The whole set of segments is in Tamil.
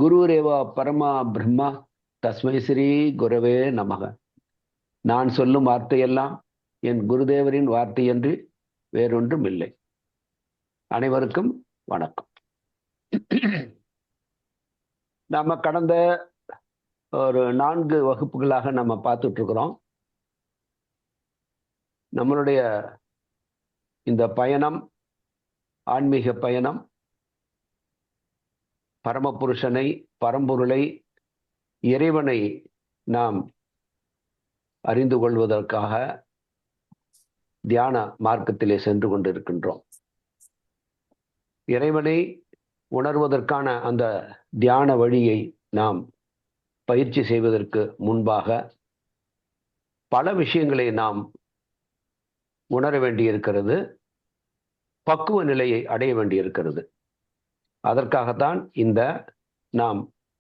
குருரேவா பரமா பிரம்மா தஸ்மை ஸ்ரீ குரவே நமக. நான் சொல்லும் வார்த்தையெல்லாம் என் குருதேவரின் வார்த்தை என்று வேறொன்றும் இல்லை. அனைவருக்கும் வணக்கம். நாம கடந்த ஒரு 4 வகுப்புகளாக நம்ம பார்த்துட்டு இருக்கிறோம். நம்மளுடைய இந்த பயணம், ஆன்மீக பயணம், பரமபுருஷனை, பரம்பொருளை, இறைவனை நாம் அறிந்து கொள்வதற்காக தியான மார்க்கத்திலே சென்று கொண்டிருக்கின்றோம். இறைவனை உணர்வதற்கான அந்த தியான வழியை நாம் பயிற்சி செய்வதற்கு முன்பாக பல விஷயங்களை நாம் உணர வேண்டியிருக்கிறது, பக்குவ நிலையை அடைய வேண்டியிருக்கிறது. அதற்காகத்தான் இந்த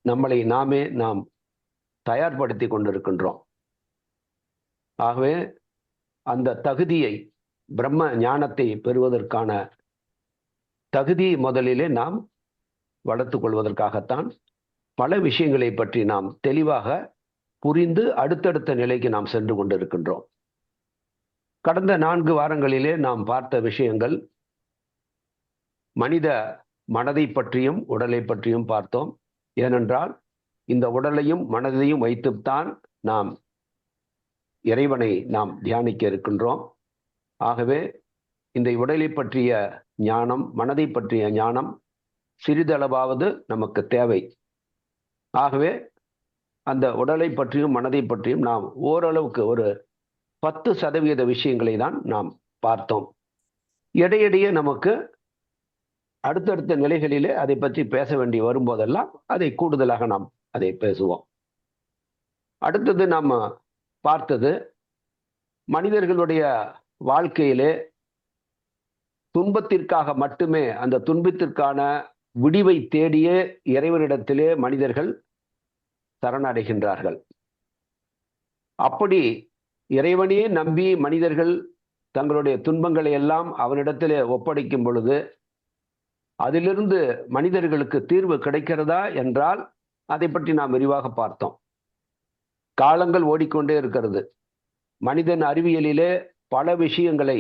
நம்மளை நாமே தயார்படுத்தி கொண்டிருக்கின்றோம். ஆகவே அந்த தகுதியை, பிரம்ம ஞானத்தை பெறுவதற்கான தகுதி முதலிலே நாம் வளர்த்து கொள்வதற்காகத்தான் பல விஷயங்களை பற்றி நாம் தெளிவாக புரிந்து அடுத்தடுத்த நிலைக்கு நாம் சென்று கொண்டிருக்கின்றோம். கடந்த 4 வாரங்களிலே நாம் பார்த்த விஷயங்கள் மனித மனதை பற்றியும் உடலை பற்றியும் பார்த்தோம். ஏனென்றால் இந்த உடலையும் மனதையும் வைத்துத்தான் நாம் இறைவனை நாம் தியானிக்க இருக்கின்றோம். ஆகவே இந்த உடலை பற்றிய ஞானம், மனதை பற்றிய ஞானம் சிறிதளவாவது நமக்கு தேவை. ஆகவே அந்த உடலை பற்றியும் மனதை பற்றியும் நாம் ஓரளவுக்கு ஒரு 10% விஷயங்களை தான் நாம் பார்த்தோம். இடையிடையே நமக்கு அடுத்தடுத்த நிலைகளிலே அதை பற்றி பேச வேண்டி வரும்போதெல்லாம் அதை கூடுதலாக நாம் அதை பேசுவோம். அடுத்தது நாம் பார்த்தது, மனிதர்களுடைய வாழ்க்கையிலே துன்பத்திற்காக மட்டுமே, அந்த துன்பத்திற்கான விடிவை தேடியே இறைவனிடத்திலே மனிதர்கள் சரணடைகின்றார்கள். அப்படி இறைவனையே நம்பி மனிதர்கள் தங்களுடைய துன்பங்களை எல்லாம் அவனிடத்திலே ஒப்படைக்கும் பொழுது அதிலிருந்து மனிதர்களுக்கு தீர்வு கிடைக்கிறதா என்றால் அதை பற்றி நாம் விரிவாக பார்த்தோம். காலங்கள் ஓடிக்கொண்டே இருக்கிறது. மனிதன் அறிவியலிலே பல விஷயங்களை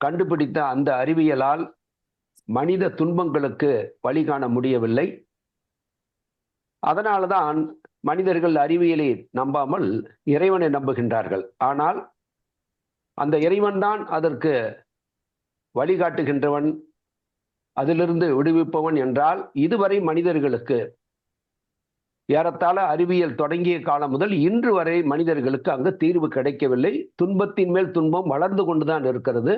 கண்டுபிடித்த அந்த அறிவியலால் மனித துன்பங்களுக்கு வழி காண முடியவில்லை. அதனால்தான் மனிதர்கள் அறிவியலை நம்பாமல் இறைவனை நம்புகின்றார்கள். ஆனால் அந்த இறைவன் தான் அதற்கு வழிகாட்டுகின்றவன், அதிலிருந்து விடுவிப்பவன் என்றால் இதுவரை மனிதர்களுக்கு ஏறத்தாழ அறிவியல் தொடங்கிய காலம் முதல் இன்று வரை மனிதர்களுக்கு அங்கு தீர்வு கிடைக்கவில்லை. துன்பத்தின் மேல் துன்பம் வளர்ந்து கொண்டுதான் இருக்கிறது.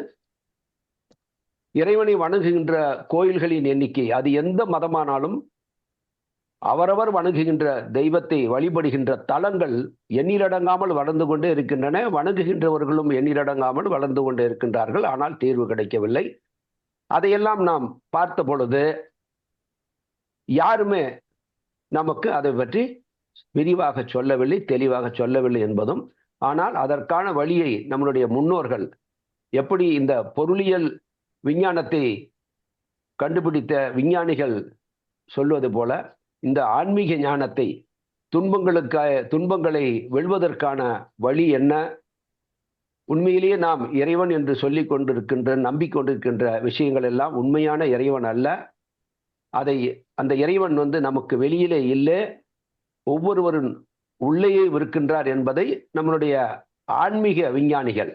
இறைவனை வணங்குகின்ற கோயில்களின் எண்ணிக்கை, அது எந்த மதமானாலும் அவரவர் வணங்குகின்ற தெய்வத்தை வழிபடுகின்ற தலங்கள் எண்ணிலடங்காமல் வளர்ந்து கொண்டே இருக்கின்றன. வணங்குகின்றவர்களும் எண்ணிலடங்காமல் வளர்ந்து கொண்டே இருக்கின்றார்கள். ஆனால் தீர்வு கிடைக்கவில்லை. அதையெல்லாம் நாம் பார்த்த பொழுது யாருமே நமக்கு அதை பற்றி விரிவாக சொல்லவில்லை, தெளிவாக சொல்லவில்லை என்பதும், ஆனால் அதற்கான வழியை நம்மளுடைய முன்னோர்கள் எப்படி இந்த பொருளியல் விஞ்ஞானத்தை கண்டுபிடித்த விஞ்ஞானிகள் சொல்வது போல இந்த ஆன்மீக ஞானத்தை, துன்பங்களை வெல்வதற்கான வழி என்ன, உண்மையிலேயே நாம் இறைவன் என்று சொல்லிக் கொண்டிருக்கின்ற, நம்பிக்கொண்டிருக்கின்ற விஷயங்கள் எல்லாம் உண்மையான இறைவன் அல்ல. அந்த இறைவன் நமக்கு வெளியிலே இல்லை, ஒவ்வொருவரும் உள்ளேயே இருக்கின்றார் என்பதை நம்மளுடைய ஆன்மீக விஞ்ஞானிகள்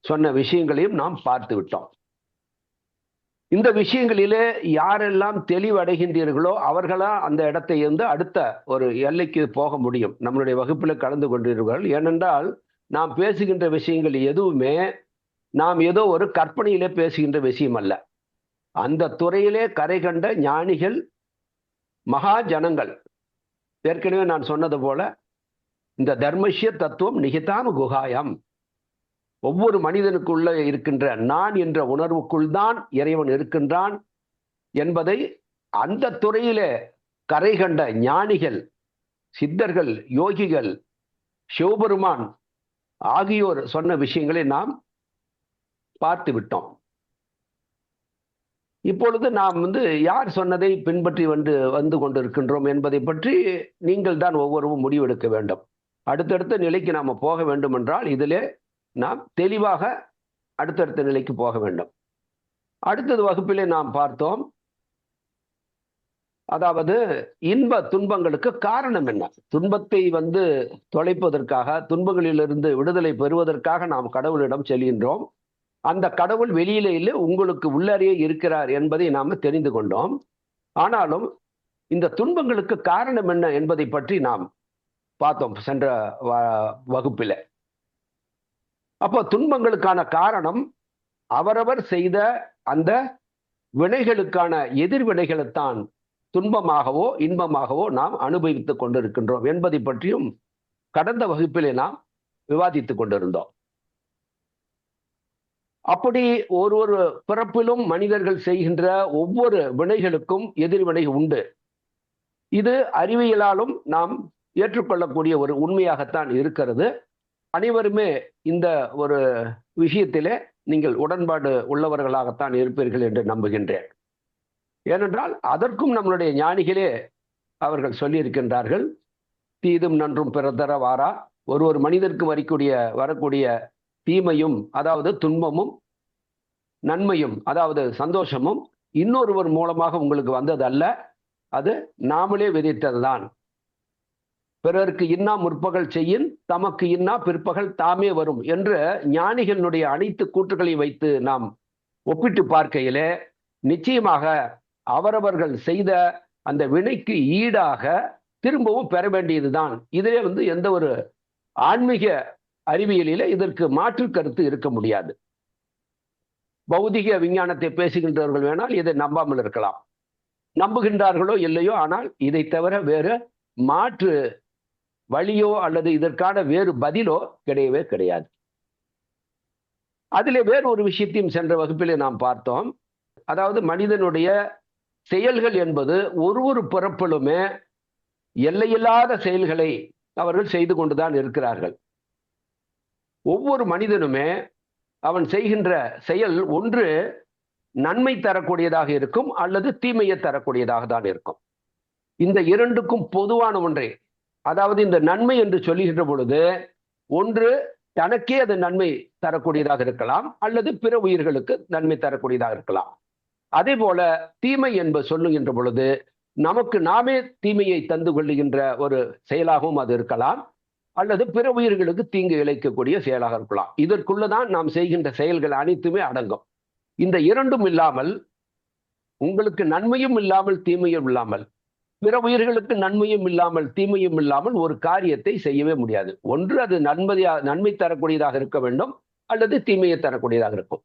சொன்ன விஷயங்களையும் நாம் பார்த்து விட்டோம். இந்த விஷயங்களிலே யாரெல்லாம் தெளிவடைகின்றீர்களோ அவர்களா அந்த இடத்தை அடுத்த ஒரு எல்லைக்கு போக முடியும். நம்மளுடைய வகுப்பில் கலந்து கொண்டிருக்கிறார்கள். ஏனென்றால் நாம் பேசுகின்ற விஷயங்கள் எதுவுமே நாம் ஏதோ ஒரு கற்பனையிலே பேசுகின்ற விஷயம் அல்ல. அந்த துறையிலே கரை கண்ட ஞானிகள், மகா ஜனங்கள். ஏற்கனவே நான் சொன்னது போல இந்த தர்மஷ்ய தத்துவம் நிகிதாம் குகாயம், ஒவ்வொரு மனிதனுக்குள்ள இருக்கின்ற நான் என்ற உணர்வுக்குள் தான் இறைவன் இருக்கின்றான் என்பதை அந்த துறையிலே கரை கண்ட ஞானிகள், சித்தர்கள், யோகிகள், சிவபெருமான் ஆகியோர் சொன்ன விஷயங்களை நாம் பார்த்து விட்டோம். இப்பொழுது நாம் யார் சொன்னதை பின்பற்றி வந்து கொண்டிருக்கின்றோம் என்பதை பற்றி நீங்கள் தான் ஒவ்வொருவரும் முடிவெடுக்க வேண்டும். அடுத்தடுத்த நிலைக்கு நாம் போக வேண்டும் என்றால் இதிலே நாம் தெளிவாக அடுத்தடுத்த நிலைக்கு போக வேண்டும். அடுத்தது வகுப்பிலே நாம் பார்த்தோம், அதாவது இன்ப துன்பங்களுக்கு காரணம் என்ன? துன்பத்தை தொலைப்பதற்காக, துன்பங்களிலிருந்து விடுதலை பெறுவதற்காக நாம் கடவுளிடம் செல்கின்றோம். அந்த கடவுள் வெளியிலே இல்லை, உங்களுக்கு உள்ளறையே இருக்கிறார் என்பதை நாம் தெரிந்து கொண்டோம். ஆனாலும் இந்த துன்பங்களுக்கு காரணம் என்ன என்பதை பற்றி நாம் பார்த்தோம் சென்ற வகுப்பில். அப்போ துன்பங்களுக்கான காரணம் அவரவர் செய்த அந்த வினைகளுக்கான எதிர்வினைகளைத்தான் துன்பமாகவோ இன்பமாகவோ நாம் அனுபவித்துக் கொண்டிருக்கின்றோம் என்பதை பற்றியும் கடந்த வகுப்பிலே நாம் விவாதித்துக் கொண்டிருந்தோம். அப்படி ஒரு பிறப்பிலும் மனிதர்கள் செய்கின்ற ஒவ்வொரு வினைகளுக்கும் எதிர்வினை உண்டு. இது அறிவியலாலும் நாம் ஏற்றுக்கொள்ளக்கூடிய ஒரு உண்மையாகத்தான் இருக்கிறது. அனைவருமே இந்த ஒரு விஷயத்திலே நீங்கள் உடன்பாடு உள்ளவர்களாகத்தான் இருப்பீர்கள் என்று நம்புகின்றேன். ஏனென்றால் அதற்கும் நம்மளுடைய ஞானிகளே அவர்கள் சொல்லியிருக்கின்றார்கள், தீதும் நன்றும் பிறதர வாரா. ஒரு மனிதருக்கு வரக்கூடிய தீமையும் அதாவது துன்பமும், நன்மையும் அதாவது சந்தோஷமும் இன்னொருவர் மூலமாக உங்களுக்கு வந்ததல்ல, அது நாமளே விதைத்ததுதான். பிறருக்கு இன்னா முற்பகல் செய்யின், தமக்கு இன்னா பிற்பகல் தாமே வரும் என்ற ஞானிகளுடைய அனைத்து கூற்றுகளையும் வைத்து நாம் ஒப்பிட்டு பார்க்கையிலே நிச்சயமாக அவரவர்கள் செய்த அந்த வினைக்கு ஈடாக திரும்பவும் பெற வேண்டியதுதான். இதிலே எந்த ஒரு ஆன்மீக அறிவியலில இதற்கு மாற்று கருத்து இருக்க முடியாது. பௌதிக விஞ்ஞானத்தை பேசுகின்றவர்கள் வேணால் இதை நம்பாமல் இருக்கலாம், நம்புகின்றார்களோ இல்லையோ, ஆனால் இதை தவிர வேறு மாற்று வழியோ அல்லது இதற்கான வேறு பதிலோ கிடையவே கிடையாது. அதிலே வேறு ஒரு விஷயத்தையும் சென்ற வகுப்பிலே நாம் பார்த்தோம். அதாவது மனிதனுடைய செயல்கள் என்பது ஒரு பிறப்பிலுமே எல்லையில்லாத செயல்களை அவர்கள் செய்து கொண்டுதான் இருக்கிறார்கள். ஒவ்வொரு மனிதனுமே அவன் செய்கின்ற செயல் ஒன்று நன்மை தரக்கூடியதாக இருக்கும் அல்லது தீமையை தரக்கூடியதாக தான் இருக்கும். இந்த இரண்டுக்கும் பொதுவான ஒன்றே, அதாவது இந்த நன்மை என்று சொல்லுகின்ற பொழுது ஒன்று தனக்கே அது நன்மை தரக்கூடியதாக இருக்கலாம் அல்லது பிற உயிர்களுக்கு நன்மை தரக்கூடியதாக இருக்கலாம். அதே போல தீமை என்பது சொல்லுகின்ற பொழுது நமக்கு நாமே தீமையை தந்து கொள்ளுகின்ற ஒரு செயலாகவும் அது இருக்கலாம் அல்லது பிற உயிர்களுக்கு தீங்கு இழைக்கக்கூடிய செயலாக இருக்கலாம். இதற்குள்ளதான் நாம் செய்கின்ற செயல்கள் அனைத்துமே அடங்கும். இந்த இரண்டும் இல்லாமல், உங்களுக்கு நன்மையும் இல்லாமல் தீமையும் இல்லாமல், பிற உயிர்களுக்கு நன்மையும் இல்லாமல் தீமையும் இல்லாமல் ஒரு காரியத்தை செய்யவே முடியாது. ஒன்று அது நன்மை தரக்கூடியதாக இருக்க வேண்டும் அல்லது தீமையை தரக்கூடியதாக இருக்கும்.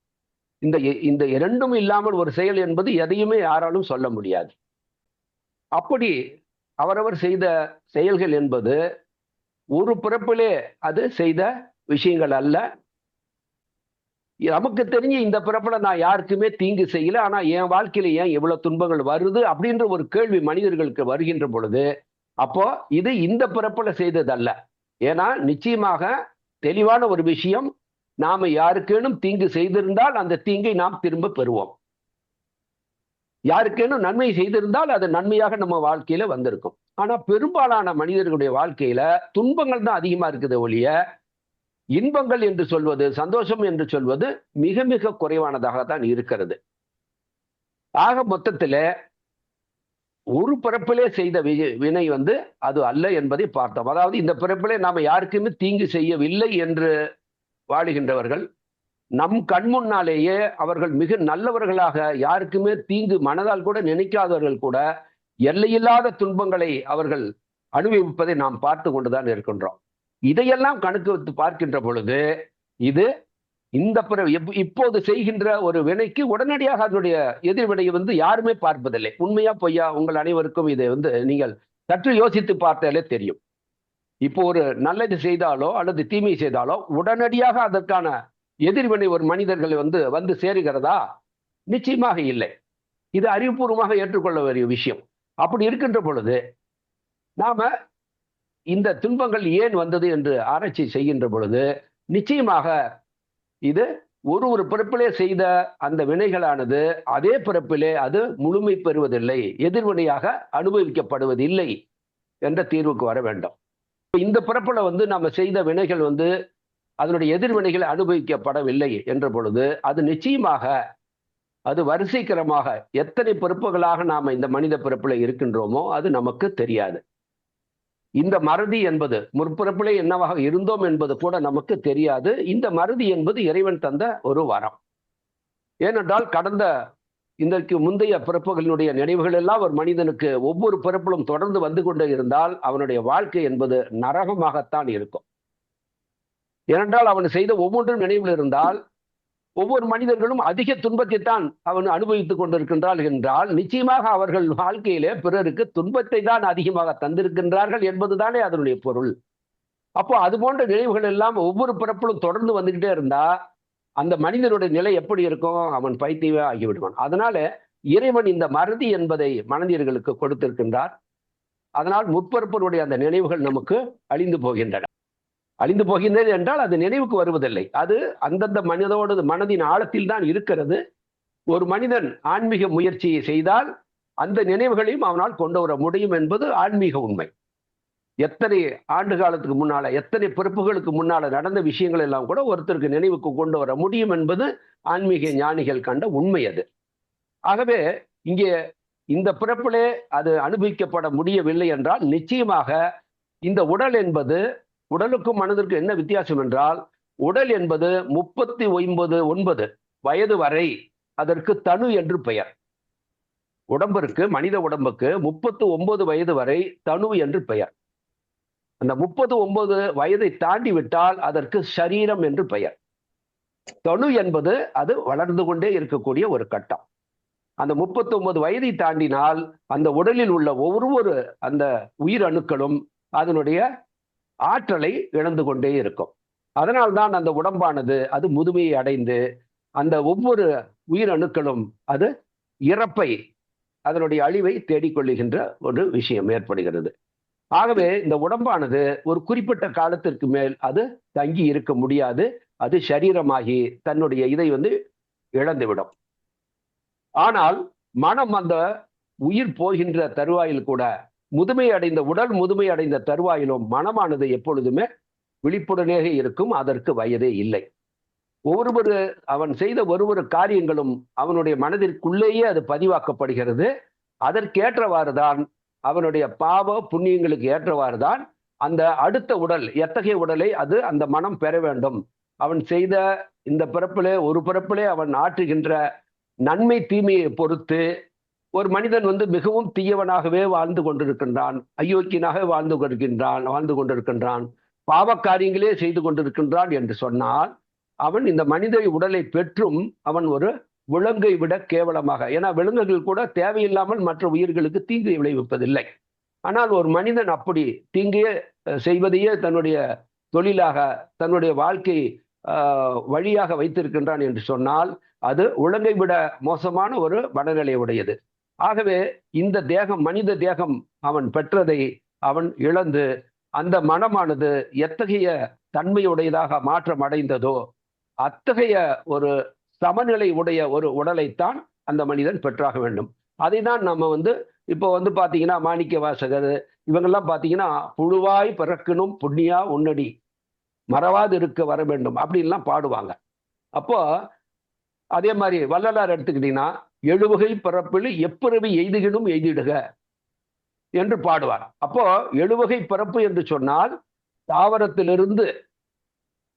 இந்த இரண்டும் இல்லாமல் ஒரு செயல் என்பது எதையுமே யாராலும் சொல்ல முடியாது. அப்படி அவரவர் செய்த செயல்கள் என்பது ஒரு பிறப்பிலே அது செய்த விஷயங்கள் அல்ல. நமக்கு தெரிஞ்சு இந்த பிறப்புல நான் யாருக்குமே தீங்கு செய்யல, ஆனா என் வாழ்க்கையில ஏன் எவ்வளவு துன்பங்கள் வருது அப்படின்ற ஒரு கேள்வி மனிதர்களுக்கு வருகின்ற பொழுது, அப்போ இது இந்த பிறப்புல செய்ததல்ல. ஏன்னா நிச்சயமாக தெளிவான ஒரு விஷயம், நாம யாருக்கேனும் தீங்கு செய்திருந்தால் அந்த தீங்கை நாம் திரும்ப பெறுவோம். யாருக்கேனும் நன்மை செய்திருந்தால் அது நன்மையாக நம்ம வாழ்க்கையில வந்திருக்கும். ஆனா பெரும்பாலான மனிதர்களுடைய வாழ்க்கையில துன்பங்கள் தான் அதிகமா இருக்குது ஒழிய இன்பங்கள் என்று சொல்வது, சந்தோஷம் என்று சொல்வது மிக மிக குறைவானதாகத்தான் இருக்கிறது. ஆக மொத்தத்துல ஒரு பிறப்பிலே செய்த வினை அது அல்ல என்பதை பார்த்தோம். அதாவது இந்த பிறப்பிலே நாம யாருக்குமே தீங்கு செய்யவில்லை என்று வாழுகின்றவர்கள், நம் கண் முன்னாலேயே அவர்கள் மிக நல்லவர்களாக, யாருக்குமே தீங்கு மனதால் கூட நினைக்காதவர்கள் கூட எல்லையில்லாத துன்பங்களை அவர்கள் அனுபவிப்பதை நாம் பார்த்து கொண்டுதான் இருக்கின்றோம். இதையெல்லாம் கணக்கு வைத்து பார்க்கின்ற பொழுது இது இந்த இப்போது செய்கின்ற ஒரு வினைக்கு உடனடியாக அதனுடைய எதிர்வினையை யாருமே பார்ப்பதில்லை. உண்மையா பொய்யா உங்கள் அனைவருக்கும் இதை நீங்கள் சற்று யோசித்து பார்த்தாலே தெரியும். இப்போ ஒரு நல்லது செய்தாலோ அல்லது தீமை செய்தாலோ உடனடியாக அதற்கான எதிர்வினை ஒரு மனிதர்கள் வந்து சேருகிறதா? நிச்சயமாக இல்லை. இது அறிவுபூர்வமாக ஏற்றுக்கொள்ள வேண்டிய விஷயம். அப்படி இருக்கின்ற பொழுது நாம இந்த துன்பங்கள் ஏன் வந்தது என்று ஆராய்ச்சி செய்கின்ற பொழுது நிச்சயமாக இது ஒரு ஒரு பிறப்பிலே செய்த அந்த வினைகளானது அதே பிறப்பிலே அது முழுமை பெறுவதில்லை, எதிர்வினையாக அனுபவிக்கப்படுவதில்லை என்ற தீர்வுக்கு வர வேண்டும். இந்த பிறப்புல நம்ம செய்த வினைகள் அதனுடைய எதிர்வினைகள் அனுபவிக்கப்படவில்லை என்ற பொழுது அது நிச்சயமாக அது வரிசைக்கிரமாக எத்தனை பிறப்புகளாக நாம இந்த மனித பிறப்புல இருக்கின்றோமோ அது நமக்கு தெரியாது. இந்த மறதி என்பது முற்பிறப்பிலே என்னவாக இருந்தோம் என்பது கூட நமக்கு தெரியாது. இந்த மறதி என்பது இறைவன் தந்த ஒரு வரம். ஏனென்றால் கடந்த இதற்கு முந்தைய பிறப்புகளினுடைய நினைவுகள் எல்லாம் ஒரு மனிதனுக்கு ஒவ்வொரு பிறப்பிலும் தொடர்ந்து வந்து கொண்டே இருந்தால் அவனுடைய வாழ்க்கை என்பது நரகமாகத்தான் இருக்கும். ஏனென்றால் அவன் செய்த ஒவ்வொன்றும் நினைவில் இருந்தால் ஒவ்வொரு மனிதர்களும் அதிக துன்பத்தை தான் அவன் அனுபவித்துக் கொண்டிருக்கின்றாள் என்றால் நிச்சயமாக அவர்கள் வாழ்க்கையிலே பிறருக்கு துன்பத்தை தான் அதிகமாக தந்திருக்கின்றார்கள் என்பதுதானே அதனுடைய பொருள். அப்போ அது போன்ற நினைவுகள் எல்லாம் ஒவ்வொரு பிறப்பிலும் தொடர்ந்து வந்துகிட்டே இருந்தா அந்த மனிதனுடைய நிலை எப்படி இருக்கும்? அவன் பைத்தியமே ஆகிவிடுவான். அதனால இறைவன் இந்த மறதி என்பதை மனிதர்களுக்கு கொடுத்திருக்கின்றார். அதனால் முற்பிறப்பினுடைய அந்த நினைவுகள் நமக்கு அழிந்து போகின்றன. அழிந்து போகின்றது என்றால் அது நினைவுக்கு வருவதில்லை. அது அந்தந்த மனதின் ஆழத்தில் தான் இருக்கிறது. ஒரு மனிதன் ஆன்மீக முயற்சியை செய்தால் அந்த நினைவுகளையும் அவனால் கொண்டு வர முடியும் என்பது ஆன்மீக உண்மை. எத்தனை ஆண்டு காலத்துக்கு முன்னால, எத்தனை பிறப்புகளுக்கு முன்னால நடந்த விஷயங்கள் எல்லாம் கூட ஒருத்தருக்கு நினைவுக்கு கொண்டு வர முடியும் என்பது ஆன்மீக ஞானிகள் கண்ட உண்மை அது. ஆகவே இங்கே இந்த பிறப்பிலே அது அனுபவிக்கப்பட முடியவில்லை என்றால் நிச்சயமாக இந்த உடல் என்பது, உடலுக்கும் மனதிற்கும் என்ன வித்தியாசம் என்றால், உடல் என்பது 39 வயது வரை அதற்கு தனு என்று பெயர். உடம்பிற்கு, மனித உடம்புக்கு 39 வயது வரை தனு என்று பெயர். அந்த 39 வயதை தாண்டி விட்டால் அதற்கு சரீரம் என்று பெயர். தனு என்பது அது வளர்ந்து கொண்டே இருக்கக்கூடிய ஒரு கட்டம். அந்த 39 வயதை தாண்டினால் அந்த உடலில் உள்ள ஒவ்வொரு அந்த உயிரணுக்களும் அதனுடைய ஆற்றலை இழந்து கொண்டே இருக்கும். அதனால்தான் அந்த உடம்பானது அது முதுமையை அடைந்து அந்த ஒவ்வொரு உயிரணுக்களும் அது இறப்பை, அதனுடைய அழிவை தேடிக்கொள்ளுகின்ற ஒரு விஷயம் ஏற்படுகிறது. ஆகவே இந்த உடம்பானது ஒரு குறிப்பிட்ட காலத்திற்கு மேல் அது தங்கி இருக்க முடியாது. அது சரீரமாகி தன்னுடைய இதை இழந்துவிடும். ஆனால் மனம் அந்த உயிர் போகின்ற தருவாயில் கூட முதுமை அடைந்த உடல் முதுமை அடைந்த தருவாயிலும் மனமானது எப்பொழுதுமே விழிப்புடனே இருக்கும். அதற்கு வயதே இல்லை. அவன் செய்த ஒரு காரியங்களும் அவனுடைய மனதிற்குள்ளேயே அது பதிவாக்கப்படுகிறது. அதற்கேற்றவாறுதான் அவனுடைய பாவ புண்ணியங்களுக்கு ஏற்றவாறுதான் அந்த அடுத்த உடல், எத்தகைய உடலை அது அந்த மனம் பெற வேண்டும். அவன் செய்த இந்த பிறப்பிலே ஒரு பிறப்பிலே அவன் ஆற்றுகின்ற நன்மை தீமையை பொறுத்து ஒரு மனிதன் மிகவும் தீயவனாகவே வாழ்ந்து கொண்டிருக்கின்றான், அயோக்கியனாக வாழ்ந்து கொண்டிருக்கின்றான், பாவ காரியங்களே செய்து கொண்டிருக்கின்றான் என்று சொன்னால் அவன் இந்த மனித உடலை பெற்றும் அவன் ஒரு விலங்கை விட கேவலமாக, ஏன்னா விலங்குகள் கூட தேவையில்லாமல் மற்ற உயிர்களுக்கு தீங்கு விளைவிப்பதில்லை. ஆனால் ஒரு மனிதன் அப்படி தீங்கையே செய்வதையே தன்னுடைய தொழிலாக, தன்னுடைய வாழ்க்கை வழியாக வைத்திருக்கின்றான் என்று சொன்னால் அது விலங்கை விட மோசமான ஒரு மனநிலை உடையது. ஆகவே இந்த தேகம், மனித தேகம் அவன் பெற்றதை அவன் இழந்து அந்த மனமானது எத்தகைய தன்மையுடையதாக மாற்றம் அடைந்ததோ அத்தகைய ஒரு சமநிலை உடைய ஒரு உடலைத்தான் அந்த மனிதன் பெற்றாக வேண்டும். அதை தான் நம்ம இப்போ பாத்தீங்கன்னா மாணிக்க வாசகர் இவங்கெல்லாம் பாத்தீங்கன்னா புழுவாய் பிறக்கணும் புண்ணியா உன்னடி மறவாது இருக்க வர வேண்டும் அப்படின்லாம் பாடுவாங்க. அப்போ அதே மாதிரி வள்ளலார் எடுத்துக்கிட்டீங்கன்னா எழுவகை பிறப்பில் எப்பிறவி எய்துகினும் எய்திடுக என்று பாடுவார். அப்போ எழுவகை பிறப்பு என்று சொன்னால் தாவரத்திலிருந்து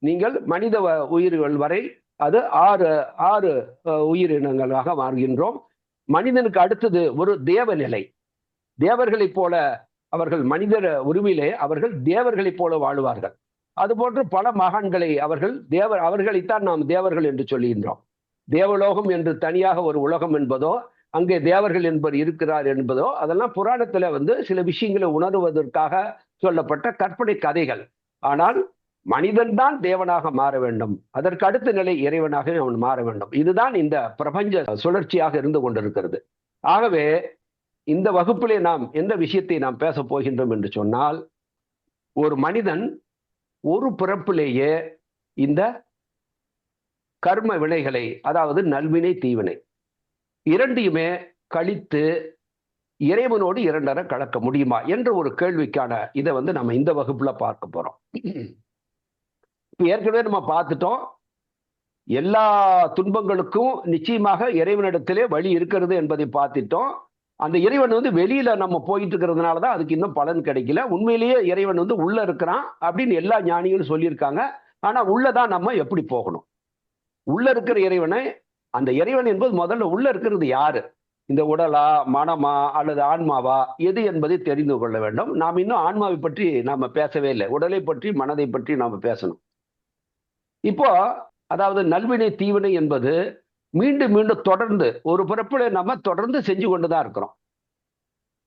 நீங்கள் மனித உயிர்கள் வரை அது ஆறு உயிரினங்களாக மாறுகின்றோம். மனிதனுக்கு அடுத்தது ஒரு தேவநிலை. தேவர்களைப் போல அவர்கள் மனிதர் உருவிலே அவர்கள் தேவர்களைப் போல வாழுவார்கள். அதுபோன்று பல மகான்களை அவர்களைத்தான் நாம் தேவர்கள் என்று சொல்லுகின்றோம். தேவலோகம் என்று தனியாக ஒரு உலகம் என்பதோ, அங்கே தேவர்கள் என்பவர் இருக்கிறார் என்பதோ, அதெல்லாம் புராணத்துல சில விஷயங்களை உணர்வதற்காக சொல்லப்பட்ட கற்பனை கதைகள். ஆனால் மனிதன் தான் தேவனாக மாற வேண்டும். அதற்கு அடுத்த நிலை இறைவனாக அவன் மாற வேண்டும். இதுதான் இந்த பிரபஞ்ச சுழற்சியாக இருந்து கொண்டிருக்கிறது. ஆகவே இந்த வகுப்பிலே நாம் எந்த விஷயத்தை நாம் பேச போகின்றோம் என்று சொன்னால், ஒரு மனிதன் ஒரு பிறப்பிலேயே இந்த கர்ம வினைகளை, அதாவது நல்வினை தீவினை இரண்டையுமே கழித்து இறைவனோடு இரண்டரை கலக்க முடியுமா என்ற ஒரு கேள்விக்கான இதை நம்ம இந்த வகுப்புல பார்க்க போறோம். இப்ப ஏற்கனவே நம்ம பார்த்துட்டோம், எல்லா துன்பங்களுக்கும் நிச்சயமாக இறைவனிடத்திலே வழி இருக்கிறது என்பதை பார்த்துட்டோம். அந்த இறைவன் வெளியில நம்ம போயிட்டு இருக்கிறதுனாலதான் அதுக்கு இன்னும் பலன் கிடைக்கல. உண்மையிலேயே இறைவன் உள்ள இருக்கிறான் அப்படின்னு எல்லா ஞானிகளும் சொல்லியிருக்காங்க. ஆனா உள்ளதான் நம்ம எப்படி போகணும்? உள்ள இருக்கிற இறைவனை, அந்த இறைவன் என்பது முதல்ல உள்ள இருக்கிறது யாரு? இந்த உடலா, மனமா, அல்லது ஆன்மாவா, எது என்பதை தெரிந்து கொள்ள வேண்டும். நாம் இன்னும் ஆன்மாவை பற்றி நாம பேசவே இல்லை. உடலை பற்றி, மனதை பற்றி நாம பேசணும். இப்போ அதாவது நல்வினை தீவினை என்பது மீண்டும் மீண்டும் தொடர்ந்து ஒரு பிறப்புல நம்ம தொடர்ந்து செஞ்சு கொண்டுதான் இருக்கிறோம்.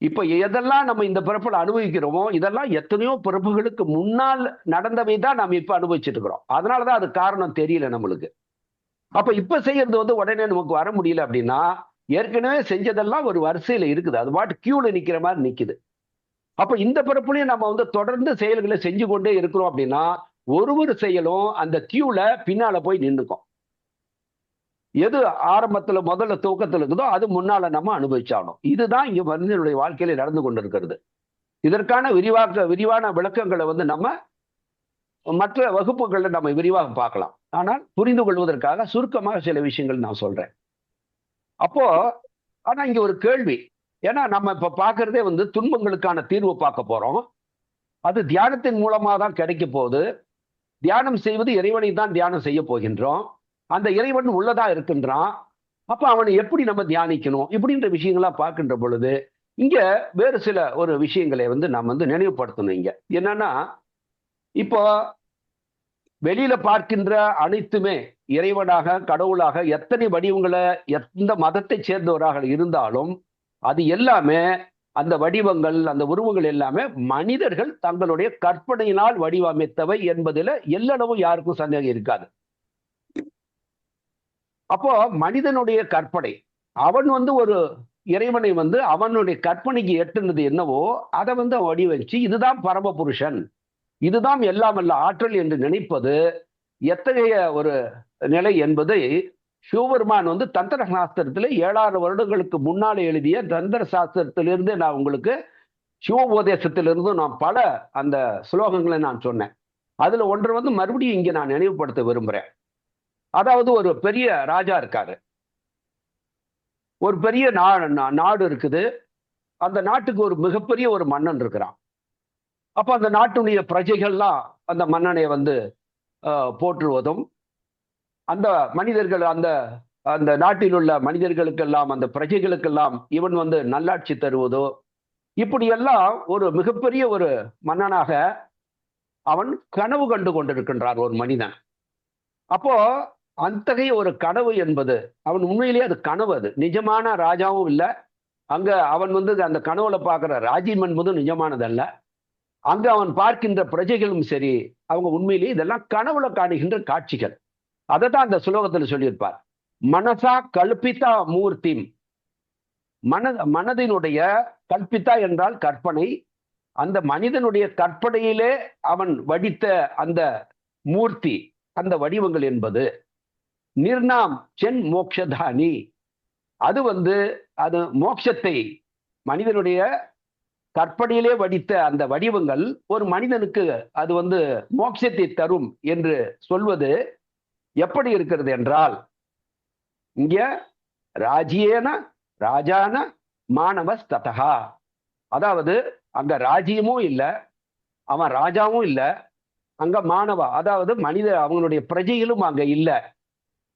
இப்ப எதெல்லாம் நம்ம இந்த பிறப்புல அனுபவிக்கிறோமோ இதெல்லாம் எத்தனையோ பிறப்புகளுக்கு முன்னால் நடந்தவை தான் நம்ம இப்ப அனுபவிச்சுட்டு இருக்கிறோம். அதனாலதான் அது காரணம் தெரியல நம்மளுக்கு. அப்ப இப்ப செய்யறது உடனே நமக்கு வர முடியல அப்படின்னா, ஏற்கனவே செஞ்சதெல்லாம் ஒரு வரிசையில இருக்குது, அது பாட்டு கியூல நிக்கிற மாதிரி நிக்குது. அப்ப இந்த பிறப்புலயும் நம்ம தொடர்ந்து செயல்களை செஞ்சு கொண்டே இருக்கிறோம் அப்படின்னா, ஒரு செயலும் அந்த கியூல பின்னால போய் நின்றுக்கும். எது ஆரம்பத்துல முதல்ல துவக்கத்துல இருக்குதோ அது முன்னால நம்ம அனுபவிச்சாகணும். இதுதான் இங்க மனிதனுடைய வாழ்க்கையில நடந்து கொண்டிருக்கிறது. இதற்கான விரிவான விளக்கங்களை நம்ம மற்ற வகுப்புகள்ல நம்ம விரிவாக பார்க்கலாம். ஆனால் புரிந்து கொள்வதற்காக சுருக்கமாக சில விஷயங்கள் நான் சொல்றேன். அப்போ ஆனா இங்க ஒரு கேள்வி, ஏன்னா நம்ம இப்ப பார்க்கறதே துன்பங்களுக்கான தீர்வு பார்க்க போறோம். அது தியானத்தின் மூலமா தான் கிடைக்க போகுது. தியானம் செய்வது இறைவனை தான் தியானம் செய்ய போகின்றோம். அந்த இறைவன் உள்ளதா இருக்கின்றான். அப்ப அவனை எப்படி நம்ம தியானிக்கணும் இப்படின்ற விஷயங்களா பார்க்கின்ற பொழுது இங்க வேறு சில ஒரு விஷயங்களை நாம் நினைவுபடுத்தணும். இங்க என்னன்னா, இப்போ வெளியில பார்க்கின்ற அனைத்துமே இறைவனாக, கடவுளாக, எத்தனை வடிவங்களை எந்த மதத்தை சேர்ந்தவராக இருந்தாலும் அது எல்லாமே, அந்த வடிவங்கள், அந்த உருவங்கள் எல்லாமே மனிதர்கள் தங்களுடைய கற்பனையினால் வடிவமைத்தவை என்பதில் எல்லளவும் யாருக்கும் சந்தேகம் இருக்காது. அப்போ மனிதனுடைய கற்பனை, அவன் ஒரு இறைவனை அவனுடைய கற்பனைக்கு எட்டுனது என்னவோ அதை வடிவமைச்சு இதுதான் பரமபுருஷன், இதுதான் எல்லாம் அல்ல ஆற்றல் என்று நினைப்பது எத்தகைய ஒரு நிலை என்பதை சிவபெருமான் தந்திர சாஸ்திரத்தில் 7000 வருடங்களுக்கு முன்னாலே எழுதிய தந்திர சாஸ்திரத்திலிருந்து நான் உங்களுக்கு சிவோபதேசத்திலிருந்து நான் பல அந்த ஸ்லோகங்களை நான் சொன்னேன். அதுல ஒன்று மறுபடியும் இங்க நான் நினைவுபடுத்த விரும்புறேன். அதாவது ஒரு பெரிய ராஜா இருக்காரு, ஒரு பெரிய நாடு இருக்குது. அந்த நாட்டுக்கு ஒரு மிகப்பெரிய ஒரு மன்னன் இருக்கிறான். அப்ப அந்த நாட்டுடைய பிரஜைகள்லாம் அந்த மன்னனை போற்றுவதும், அந்த மனிதர்கள் அந்த அந்த நாட்டில் உள்ள மனிதர்களுக்கெல்லாம், அந்த பிரஜைகளுக்கெல்லாம் இவன் நல்லாட்சி தருவதோ, இப்படியெல்லாம் ஒரு மிகப்பெரிய ஒரு மன்னனாக அவன் கனவு கண்டு கொண்டிருக்கின்றார் ஒரு மனிதன். அப்போ அத்தகைய ஒரு கனவு என்பது அவன் உண்மையிலேயே அது கனவு, அது நிஜமான ராஜாவும் இல்லை. அங்க அவன் அந்த கனவுல பார்க்கிற ராஜ்யம் என்பதும் நிஜமானதல்ல. அங்க அவன் பார்க்கின்ற பிரஜைகளும் சரி, அவங்க உண்மையிலேயே இதெல்லாம் கனவுல காணுகின்ற காட்சிகள். அதை தான் அந்த சுலோகத்தில் சொல்லியிருப்பார். மனசா கல்பிதா மூர்த்தி, மனதினுடைய கல்பித்தா என்றால் கற்பனை, அந்த மனிதனுடைய கற்பனையிலே அவன் வடித்த அந்த மூர்த்தி, அந்த வடிவங்கள் என்பது நிர்ணாம் சென் மோக்ஷதானி, அது அது மோட்சத்தை, மனிதனுடைய கற்பனையிலே வடித்த அந்த வடிவங்கள் ஒரு மனிதனுக்கு அது மோட்சத்தை தரும் என்று சொல்வது எப்படி இருக்கிறது என்றால், இங்க ராஜ்யேன ராஜான மானவஸ்ததா, அதாவது அங்க ராஜ்யமும் இல்லை, அவன் ராஜாவும் இல்லை, அங்க மாணவா அதாவது மனித அவங்களுடைய பிரஜைகளும் அங்க இல்லை.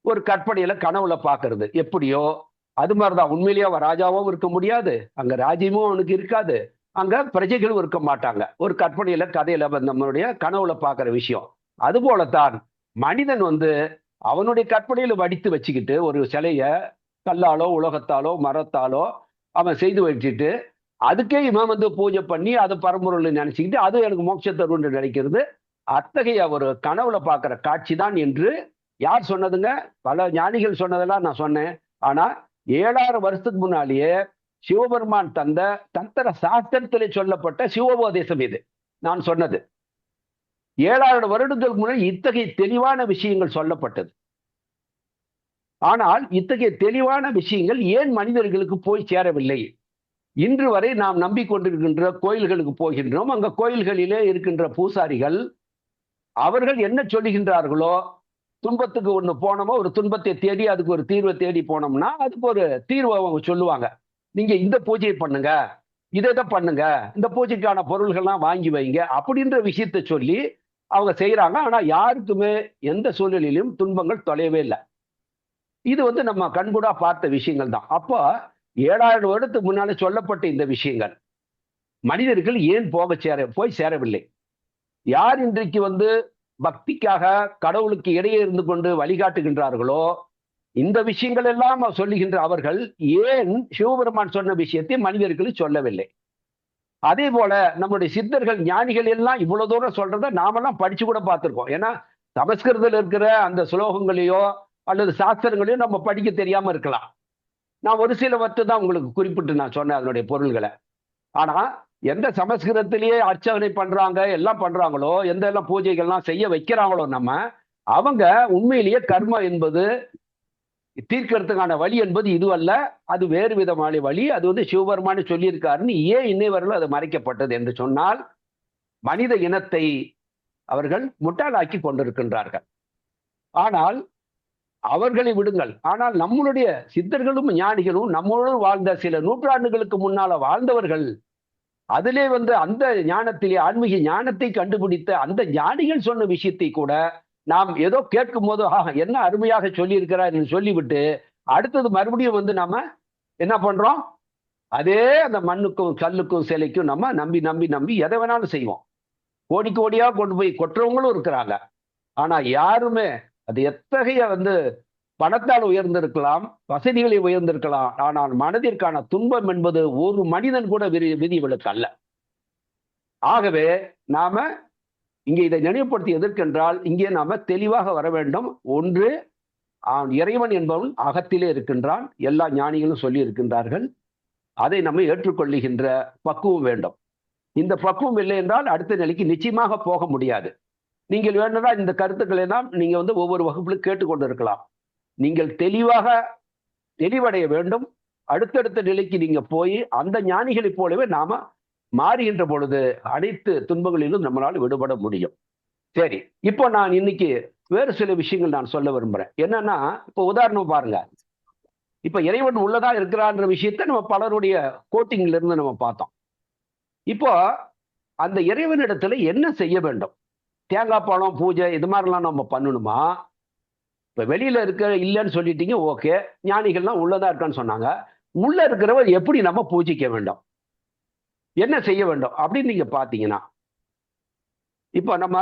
ஒரு கற்பனையில கனவுல பார்க்கறது எப்படியோ அது மாதிரிதான். உண்மையிலேயே அவன் ராஜாவும் இருக்க முடியாது, அங்க ராஜ்யமும் அவனுக்கு இருக்காது, அங்க பிரஜைகளும் இருக்க மாட்டாங்க. ஒரு கற்பனையில கதையில நம்மளுடைய கனவுல பார்க்கிற விஷயம். அது போலத்தான் மனிதன் அவனுடைய கற்பனையில வடித்து வச்சுக்கிட்டு ஒரு சிலைய கல்லாலோ உலகத்தாலோ மரத்தாலோ அவன் செய்து வச்சுட்டு அதுக்கே இவன் பூஜை பண்ணி அது பரம்பொருள் நினைச்சுக்கிட்டு அது எனக்கு மோட்சத்தை தருன்னு நினைக்கிறது, அத்தகைய ஒரு கனவுல பார்க்கிற காட்சி தான் என்று யார் சொன்னதுங்க? பல ஞானிகள் சொன்னதெல்லாம் நான் சொன்னேன். ஆனா 7000 வருஷத்துக்கு முன்னாலேயே சிவபெருமான் தந்த தந்திர சாஸ்திரத்திலே சொல்லப்பட்ட சிவோபதேசம் இது நான் சொன்னது. 7000 வருடங்களுக்கு முன்னாடி இத்தகைய தெளிவான விஷயங்கள் சொல்லப்பட்டது. ஆனால் இத்தகைய தெளிவான விஷயங்கள் ஏன் மனிதர்களுக்கு போய் சேரவில்லை? இன்று வரை நாம் நம்பிக்கொண்டிருக்கின்ற கோயில்களுக்கு போகின்றோம். அங்க கோயில்களிலே இருக்கின்ற பூசாரிகள் அவர்கள் என்ன சொல்லுகின்றார்களோ, துன்பத்துக்கு ஒண்ணு போனோமோ, ஒரு துன்பத்தை தேடி அதுக்கு ஒரு தீர்வை தேடி போனோம்னா அதுக்கு ஒரு தீர்வை அவங்க சொல்லுவாங்க. நீங்க இந்த பூஜையை பண்ணுங்க, இதை பண்ணுங்க, இந்த பூஜைக்கான பொருள்கள்லாம் வாங்கி வைங்க அப்படின்ற விஷயத்தை சொல்லி அவங்க செய்யறாங்க. ஆனா யாருக்குமே எந்த சூழ்நிலையிலும் துன்பங்கள் தொலையவே இல்லை. இது நம்ம கண்கூடா பார்த்த விஷயங்கள் தான். அப்போ 7000 வருடத்துக்கு முன்னாலே சொல்லப்பட்ட இந்த விஷயங்கள் மனிதர்கள் ஏன் போய் சேரவில்லை? யார் இன்றைக்கு பக்திக்காக கடவுளுக்கு இடையே இருந்து கொண்டு வழிகாட்டுகின்றார்களோ, இந்த விஷயங்கள் எல்லாம் சொல்லுகின்ற அவர்கள் ஏன் சிவபெருமான் சொன்ன விஷயத்தை மனிதர்களுக்கு சொல்லவில்லை? அதே போல நம்முடைய சித்தர்கள் ஞானிகள் எல்லாம் இவ்வளவு தூரம் சொல்றதை நாமெல்லாம் படிச்சு கூட பார்த்திருக்கோம். ஏன்னா சமஸ்கிருதத்தில் இருக்கிற அந்த சுலோகங்களையோ அல்லது சாஸ்திரங்களையோ நம்ம படிக்க தெரியாம இருக்கலாம். நான் ஒரு சிலவற்றை தான் உங்களுக்கு குறிப்பிட்டு நான் சொன்னேன் அதனுடைய பொருள்களை. ஆனா எந்த சமஸ்கிருதத்திலேயே அர்ச்சனை பண்றாங்க எல்லாம் பண்றாங்களோ, எந்த எல்லாம் பூஜைகள்லாம் செய்ய வைக்கிறாங்களோ அவங்க உண்மையிலேயே கர்மம் என்பது தீர்க்கறதுக்கான வழி என்பது இதுவல்ல, அது வேறு விதமான வழி. அது சிவபெருமான் சொல்லியிருக்காருன்னு ஏன் இன்னை வரலும் அது மறைக்கப்பட்டது என்று சொன்னால், மனித இனத்தை அவர்கள் முட்டாளாக்கி கொண்டிருக்கின்றார்கள். ஆனால் அவர்களை விடுங்கள். ஆனால் நம்மளுடைய சித்தர்களும் ஞானிகளும் நம்மளோடு வாழ்ந்த சில நூற்றாண்டுகளுக்கு முன்னால வாழ்ந்தவர்கள், அதிலே அந்த ஞானத்திலே ஆன்மீக ஞானத்தை கண்டுபிடித்த அந்த ஞானிகள் சொன்ன விஷயத்தை கூட நாம் ஏதோ கேட்கும் போது என்ன அருமையாக சொல்லி இருக்கிறார் என்று சொல்லிவிட்டு அடுத்தது மறுபடியும் நாம என்ன பண்றோம்? அதே அந்த மண்ணுக்கும் கல்லுக்கும் சிலைக்கும் நம்ம நம்பி நம்பி நம்பி எதை வேணாலும் செய்வோம். கோடி கோடியா கொண்டு போய் கொற்றவங்களும் இருக்கிறாங்க. ஆனா யாருமே அது எத்தகைய பணத்தால் உயர்ந்திருக்கலாம், வசதிகளை உயர்ந்திருக்கலாம். ஆனால் மனதிற்கான துன்பம் என்பது ஒரு மனிதன் கூட விதிவிலக்கு அல்ல. ஆகவே நாம இங்கே இதை நினைவுபடுத்தி எதற்கென்றால், இங்கே நாம தெளிவாக வர வேண்டும். ஒன்று, இறைவன் என்பவன் அகத்திலே இருக்கின்றான். எல்லா ஞானிகளும் சொல்லி இருக்கின்றார்கள். அதை நம்ம ஏற்றுக்கொள்ளுகின்ற பக்குவம் வேண்டும். இந்த பக்குவம் இல்லை என்றால் அடுத்த நிலைக்கு நிச்சயமாக போக முடியாது. நீங்கள் வேணும்னா இந்த கருத்துக்களை எல்லாம் நீங்க ஒவ்வொரு வகுப்பிலும் கேட்டுக்கொண்டு இருக்கலாம். நீங்கள் தெளிவடைய வேண்டும். அடுத்தடுத்த நிலைக்கு நீங்க போய் அந்த ஞானிகளைப் போலவே நாம மாறுகின்ற பொழுது அனைத்து துன்பங்களிலும் நம்மளால் விடுபட முடியும். சரி, இப்போ நான் இன்னைக்கு வேறு சில விஷயங்கள் நான் சொல்ல விரும்புறேன். என்னன்னா, இப்போ உதாரணம் பாருங்க. இப்ப இறைவன் உள்ளதா இருக்கிறான்ற விஷயத்தை நம்ம பலருடைய கோட்டிங்ல இருந்து நம்ம பார்த்தோம். இப்போ அந்த இறைவனிடத்துல என்ன செய்ய வேண்டும்? தேங்காய் பழம் பூஜை இது மாதிரிலாம் நம்ம பண்ணணுமா? இப்ப வெளியில இல்லைன்னு சொல்லிட்டீங்க, ஓகே. ஞானிகள்லாம் உள்ளதா இருக்கான்னு சொன்னாங்க. உள்ள இருக்கிறவர் எப்படி நம்ம பூஜிக்க வேண்டும், என்ன செய்ய வேண்டும் அப்படின்னு நீங்க பாத்தீங்கன்னா, இப்ப நம்ம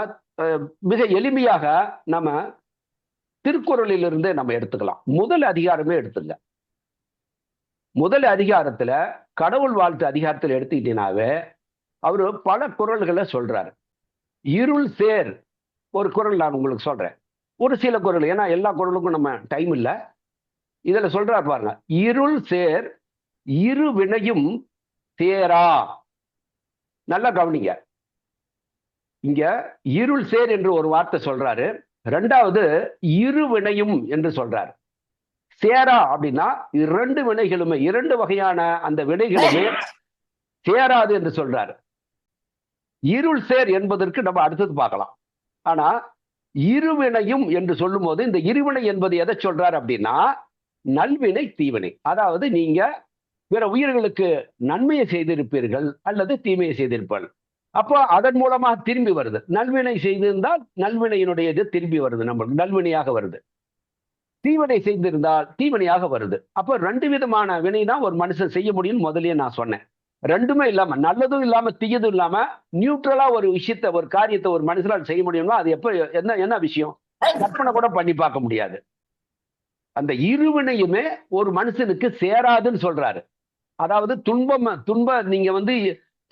மிக எளிமையாக நம்ம திருக்குறளிலிருந்தே நம்ம எடுத்துக்கலாம். முதல் அதிகாரமே எடுத்துங்க. முதல் அதிகாரத்துல கடவுள் வாழ்த்து அதிகாரத்தில் எடுத்துக்கிட்டீங்கன்னாவே அவரு பல குறள்களை சொல்றாரு. இருள் சேர் ஒரு குறள் நான் உங்களுக்கு சொல்றேன். ஒரு சில குறள், ஏன்னா எல்லா குறளுக்கும் நம்ம டைம் இல்லை. இதுல சொல்றாரு பாருங்க. இருள் சேர் இரு வினையும் சேரா. நல்லா கவனிங்க. இங்க இருள் சேர் என்று ஒரு வார்த்தை சொல்றாரு. ரெண்டாவது இரு வினையும் என்று சொல்றாரு. சேரா அப்படின்னா இரண்டு வினைகளுமே, இரண்டு வகையான அந்த வினைகளுமே சேராது என்று சொல்றாரு. இருள் சேர் என்பதற்கு நம்ம அடுத்தது பார்க்கலாம். ஆனா இருவினையும் என்று சொல்லும் போது இந்த இருவினை என்பது எதை சொல்றாரு அப்படின்னா, நல்வினை தீவினை. அதாவது நீங்க பிற உயிர்களுக்கு நன்மையை செய்திருப்பீர்கள் அல்லது தீமையை செய்திருப்பார்கள். அப்போ அதன் மூலமாக திரும்பி வருது. நல்வினை செய்திருந்தால் நல்வினையினுடைய இது திரும்பி வருது, நம்மளுக்கு நல்வினையாக வருது. தீவினை செய்திருந்தால் தீவினையாக வருது. அப்போ ரெண்டு விதமான வினை தான் ஒரு மனுஷன் செய்ய முடியும். முதலே நான் சொன்னேன். ரெண்டுமே இல்லாம, நல்லதும் இல்லாம தீயதும் இல்லாம நியூட்ரலா ஒரு விஷயத்தை, ஒரு காரியத்தை ஒரு மனுஷனால் செய்ய முடியும்னா அது எப்ப என்ன விஷயம் கற்பனை கூட பண்ணி பார்க்க முடியாது. அந்த இருவினையுமே ஒரு மனுஷனுக்கு சேராதுன்னு சொல்றாரு. அதாவது நீங்க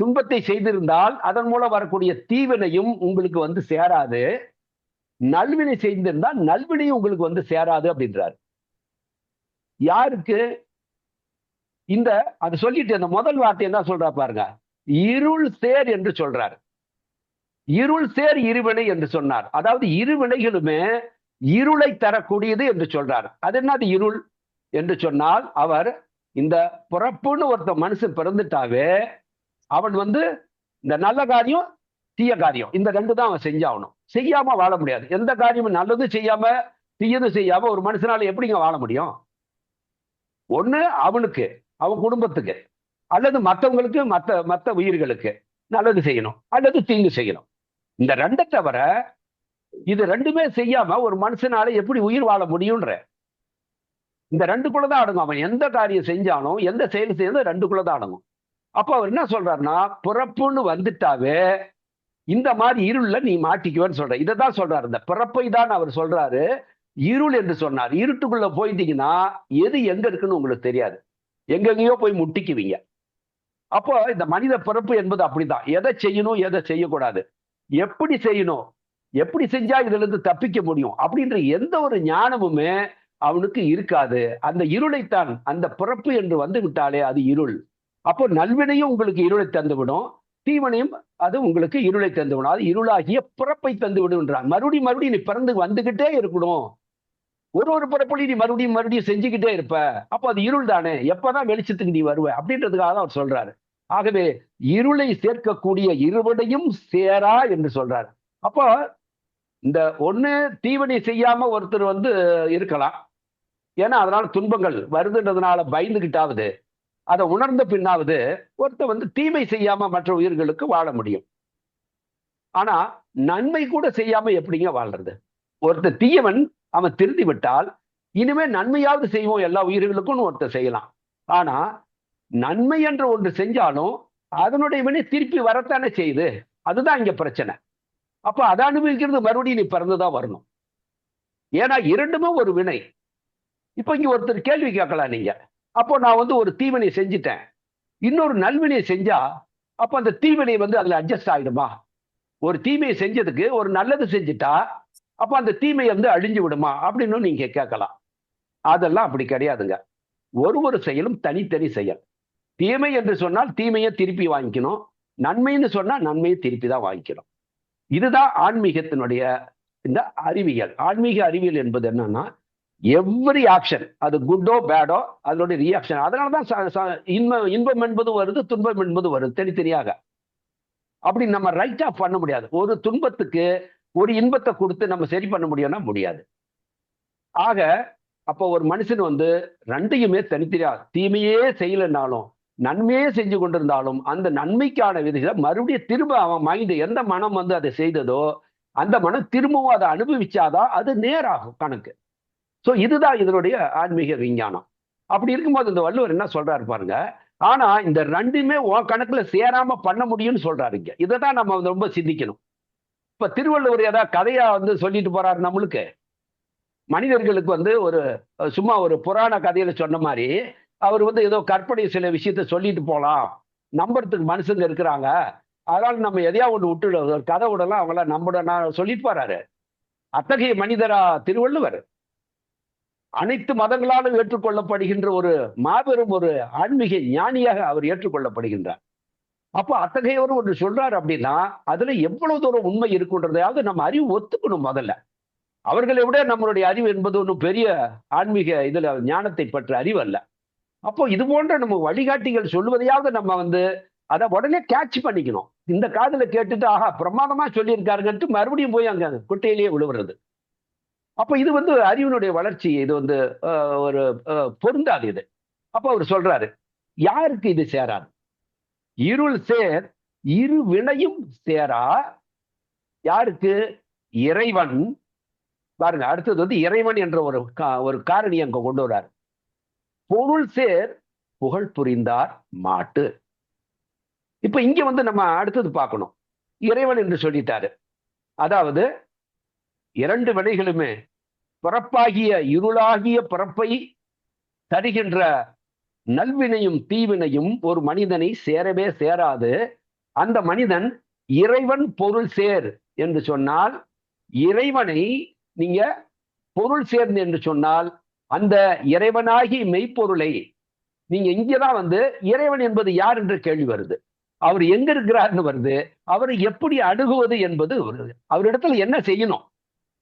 துன்பத்தை செய்திருந்தால் அதன் மூலம் வரக்கூடிய தீவினையும் உங்களுக்கு சேராது. நல்வினை செய்திருந்தால் நல்வினையும் உங்களுக்கு சேராது அப்படின்றாரு. யாருக்கு? அது சொல்லிட்டு அந்த முதல் வார்த்தை என்ன சொல்றா பாருங்க. இருள் சேர் என்று சொல்றாரு. இருள் சேர் இருவினை என்று சொன்னார். அதாவது இருவினைகளுமே இருளை தரக்கூடியது என்று சொல்றார். அது என்னது இருள் என்று சொன்னால், அவர் இந்த பிறப்புன்னு ஒருத்த மனுஷன் பிறந்துட்டாவே அவன் வந்து இந்த நல்ல காரியம் தீய காரியம் இந்த ரெண்டு தான் அவன் செஞ்சாகணும். செய்யாம வாழ முடியாது. எந்த காரியமும் நல்லது செய்யாம தீயது செய்யாம ஒரு மனுஷனால எப்படிங்க வாழ முடியும்? ஒண்ணு அவனுக்கு, அவன் குடும்பத்துக்கு, அல்லது மற்றவங்களுக்கு, மற்ற உயிர்களுக்கு நல்லது செய்யணும், அல்லது தீங்கு செய்யணும். இந்த ரெண்டை தவிர இது ரெண்டுமே செய்யாம ஒரு மனுஷனால எப்படி உயிர் வாழ முடியும்ன்ற இந்த ரெண்டுக்குள்ளதான் அடங்கும். அவன் எந்த காரியம் செஞ்சாலும் எந்த செயல் செய்யணும் ரெண்டுக்குள்ளதான் அடங்கும். அப்ப அவர் என்ன சொல்றாருன்னா, பிறப்புன்னு வந்துட்டாவே இந்த மாதிரி இருள்ல நீ மாட்டிக்குவேன்னு சொல்ற. இதைதான் சொல்றாரு. இந்த பிறப்பை தான் அவர் சொல்றாரு இருள் என்று சொன்னார். இருட்டுக்குள்ள போயிட்டீங்கன்னா எது எங்க இருக்குன்னு உங்களுக்கு தெரியாது, எங்கெங்கயோ போய் முட்டிக்குவீங்க. அப்போ இந்த மனித பிறப்பு என்பது அப்படிதான். எதை செய்யணும் எதை செய்யக்கூடாது, எப்படி செய்யணும், எப்படி செஞ்சா இதுல இருந்து தப்பிக்க முடியும் அப்படின்ற எந்த ஒரு ஞானமுமே அவனுக்கு இருக்காது. அந்த இருளைத்தான், அந்த பிறப்பு என்று வந்து விட்டாலே அது இருள். அப்போ நல்வினையும் உங்களுக்கு இருளை தந்துவிடும், தீவனையும் அது உங்களுக்கு இருளை தந்துவிடும். அது இருளாகிய பிறப்பை தந்து விடுன்றான். மறுபடியும் நீ பிறந்து வந்துகிட்டே இருக்கணும். ஒரு பிறப்பொழி நீ மறுபடியும் செஞ்சுக்கிட்டே இருப்ப. அப்போ அது இருள் தானே, எப்பதான் வெளிச்சத்துக்கு நீ வருவ அப்படின்றதுக்காக தான் அவர் சொல்றாரு. ஆகவே இருளை சேர்க்கக்கூடிய இருவடையும் சேரா என்று சொல்றாரு. அப்போ இந்த ஒண்ணு தீவனை செய்யாம ஒருத்தர் வந்து இருக்கலாம், ஏன்னா அதனால துன்பங்கள் வருதுன்றதுனால பயந்துகிட்டாவது அதை உணர்ந்த பின்னாவது ஒருத்தர் வந்து தீமை செய்யாம மற்ற உயிர்களுக்கு வாழ முடியும். ஆனா நன்மை கூட செய்யாம எப்படிங்க வாழ்றது? ஒருத்தர் தீயவன் அவன் திருந்தி விட்டால் இனிமே நன்மையாவது செய்வோம் எல்லா உயிர்களுக்கும் ஒருத்தர் செய்யலாம். ஆனா நன்மை என்று ஒன்று செஞ்சாலும் அதனுடைய வினை திருப்பி வரத்தானே செய்யுது. அதுதான் இங்க பிரச்சனை. அப்ப அதை அனுபவிக்கிறது மறுபடியும் நீ பிறந்துதான் வரணும். ஏன்னா இரண்டுமே ஒரு வினை. இப்ப இங்க ஒருத்தர் கேள்வி கேட்கலாம் நீங்க, அப்போ நான் வந்து ஒரு தீவினை செஞ்சுட்டேன், இன்னொரு நல்வினை செஞ்சா அப்ப அந்த தீவினை வந்து அதுல அட்ஜஸ்ட் ஆயிடுமா? ஒரு தீமையை செஞ்சதுக்கு ஒரு நல்லது செஞ்சுட்டா அப்ப அந்த தீமை வந்து அழிஞ்சு விடுமா அப்படின்னு நீங்க கேட்கலாம். அதெல்லாம் அப்படி கிடையாதுங்க. ஒரு செயலும் தனித்தனி செயல். தீமை என்று சொன்னால் தீமையை திருப்பி வாங்கிக்கணும், நன்மைன்னு சொன்னா நன்மையை திருப்பி தான் வாங்கிக்கணும். இதுதான் ஆன்மீகத்தினுடைய இந்த அறிவியல். ஆன்மீக அறிவியல் என்பது என்னன்னா, எவ்ரி ஆக்ஷன், அது குட்டோ பேடோ, அதனுடைய ரியாக்ஷன். அதனாலதான் இன்பம் என்பதும் வருது, துன்பம் என்பதும் வருது தனித்தனியாக. அப்படி நம்ம ரைட்டா பண்ண முடியாது. ஒரு துன்பத்துக்கு ஒரு இன்பத்தை கொடுத்து நம்ம சரி பண்ண முடியும்னா முடியாது. ஆக அப்போ ஒரு மனுஷன் வந்து ரெண்டையுமே தனித்தனியா, தீமையே செய்யலைன்னாலும் நன்மையே செஞ்சு கொண்டிருந்தாலும் அந்த நன்மைக்கான விதிகளை மறுபடியும் திரும்ப அவன் மைண்ட், எந்த மனம் வந்து அதை செய்ததோ அந்த மனம் திரும்பவும் அதை அனுபவிச்சாதான் அது நேராகும் கணக்கு. சோ இதுதான் இதனுடைய ஆன்மீக விஞ்ஞானம். அப்படி இருக்கும்போது இந்த வள்ளுவர் என்ன சொல்றாரு பாருங்க, ஆனா இந்த ரெண்டுமே உன் கணக்குல சேராம பண்ண முடியும்னு சொல்றாருங்க. இதைதான் நம்ம ரொம்ப சிந்திக்கணும். இப்ப திருவள்ளுவர் ஏதாவது கதையா வந்து சொல்லிட்டு போறாரு நம்மளுக்கு, மனிதர்களுக்கு வந்து ஒரு சும்மா ஒரு புராண கதையில சொன்ன மாதிரி அவர் வந்து ஏதோ கற்பனை சில விஷயத்த சொல்லிட்டு போலாம், நம்புறதுக்கு மனுஷங்க இருக்கிறாங்க, அதனால நம்ம எதையா ஒன்று விட்டுட, ஒரு கதை விடலாம் அவங்கள நம்ப நான் சொல்லிட்டு போறாரு. அத்தகைய மனிதரா திருவள்ளுவர்? அனைத்து மதங்களாலும் ஏற்றுக்கொள்ளப்படுகின்ற ஒரு மாபெரும் ஒரு ஆன்மீக ஞானியாக அவர் ஏற்றுக்கொள்ளப்படுகின்றார். அப்போ அத்தகையவர் ஒன்று சொல்றாரு அப்படின்னா அதுல எவ்வளவு தூரம் உண்மை இருக்குன்றதையாவது நம்ம அறிவு ஒத்துக்கணும். முதல்ல அவர்களை விட நம்மளுடைய அறிவு என்பது ஒன்றும் பெரிய ஆன்மீக இதுல ஞானத்தை பற்ற அறிவு அல்ல. அப்போ இது போன்ற நம்ம வழிகாட்டிகள் சொல்லுவதையாவது நம்ம வந்து அதை உடனே கேட்ச் பண்ணிக்கணும். இந்த காதுல கேட்டுட்டு ஆஹா பிரமாதமா சொல்லியிருக்காருன்ட்டு மறுபடியும் போய் அங்க குட்டையிலேயே விழுவுறது. அப்ப இது வந்து அறிவினுடைய வளர்ச்சி, இது வந்து ஒரு பொருந்தாது இது. அப்ப அவர் சொல்றாரு, யாருக்கு இது சேராது? இருள் சேர் இரு வினையும் சேரா. யாருக்கு? இறைவன். பாருங்க, அடுத்தது வந்து இறைவன் என்ற ஒரு காரணி அங்க கொண்டு வர்றார். பொருள் சேர் புகழ் புரிந்தார் மாட்டு. இப்ப இங்க வந்து நம்ம அடுத்தது பார்க்கணும். இறைவன் என்று சொல்லிட்டாரு. அதாவது இரண்டு வினைகளுமே பிறப்பாகிய இருளாகிய பிறப்பை தருகின்ற நல்வினையும் தீவினையும் ஒரு மனிதனை சேரவே சேராது. அந்த மனிதன் இறைவன் பொருள் சேர் என்று சொன்னால், இறைவனை நீங்க பொருள் சேர்ந்து என்று சொன்னால் அந்த இறைவனாகி மெய்ப்பொருளை நீங்க இங்கதான் வந்து இறைவன் என்பது யார் என்ற கேள்வி வருது. அவர் எங்க இருக்கிறார்னு வருது. அவரை எப்படி அணுகுவது என்பது வருது. அவரிடத்துல என்ன செய்யணும்?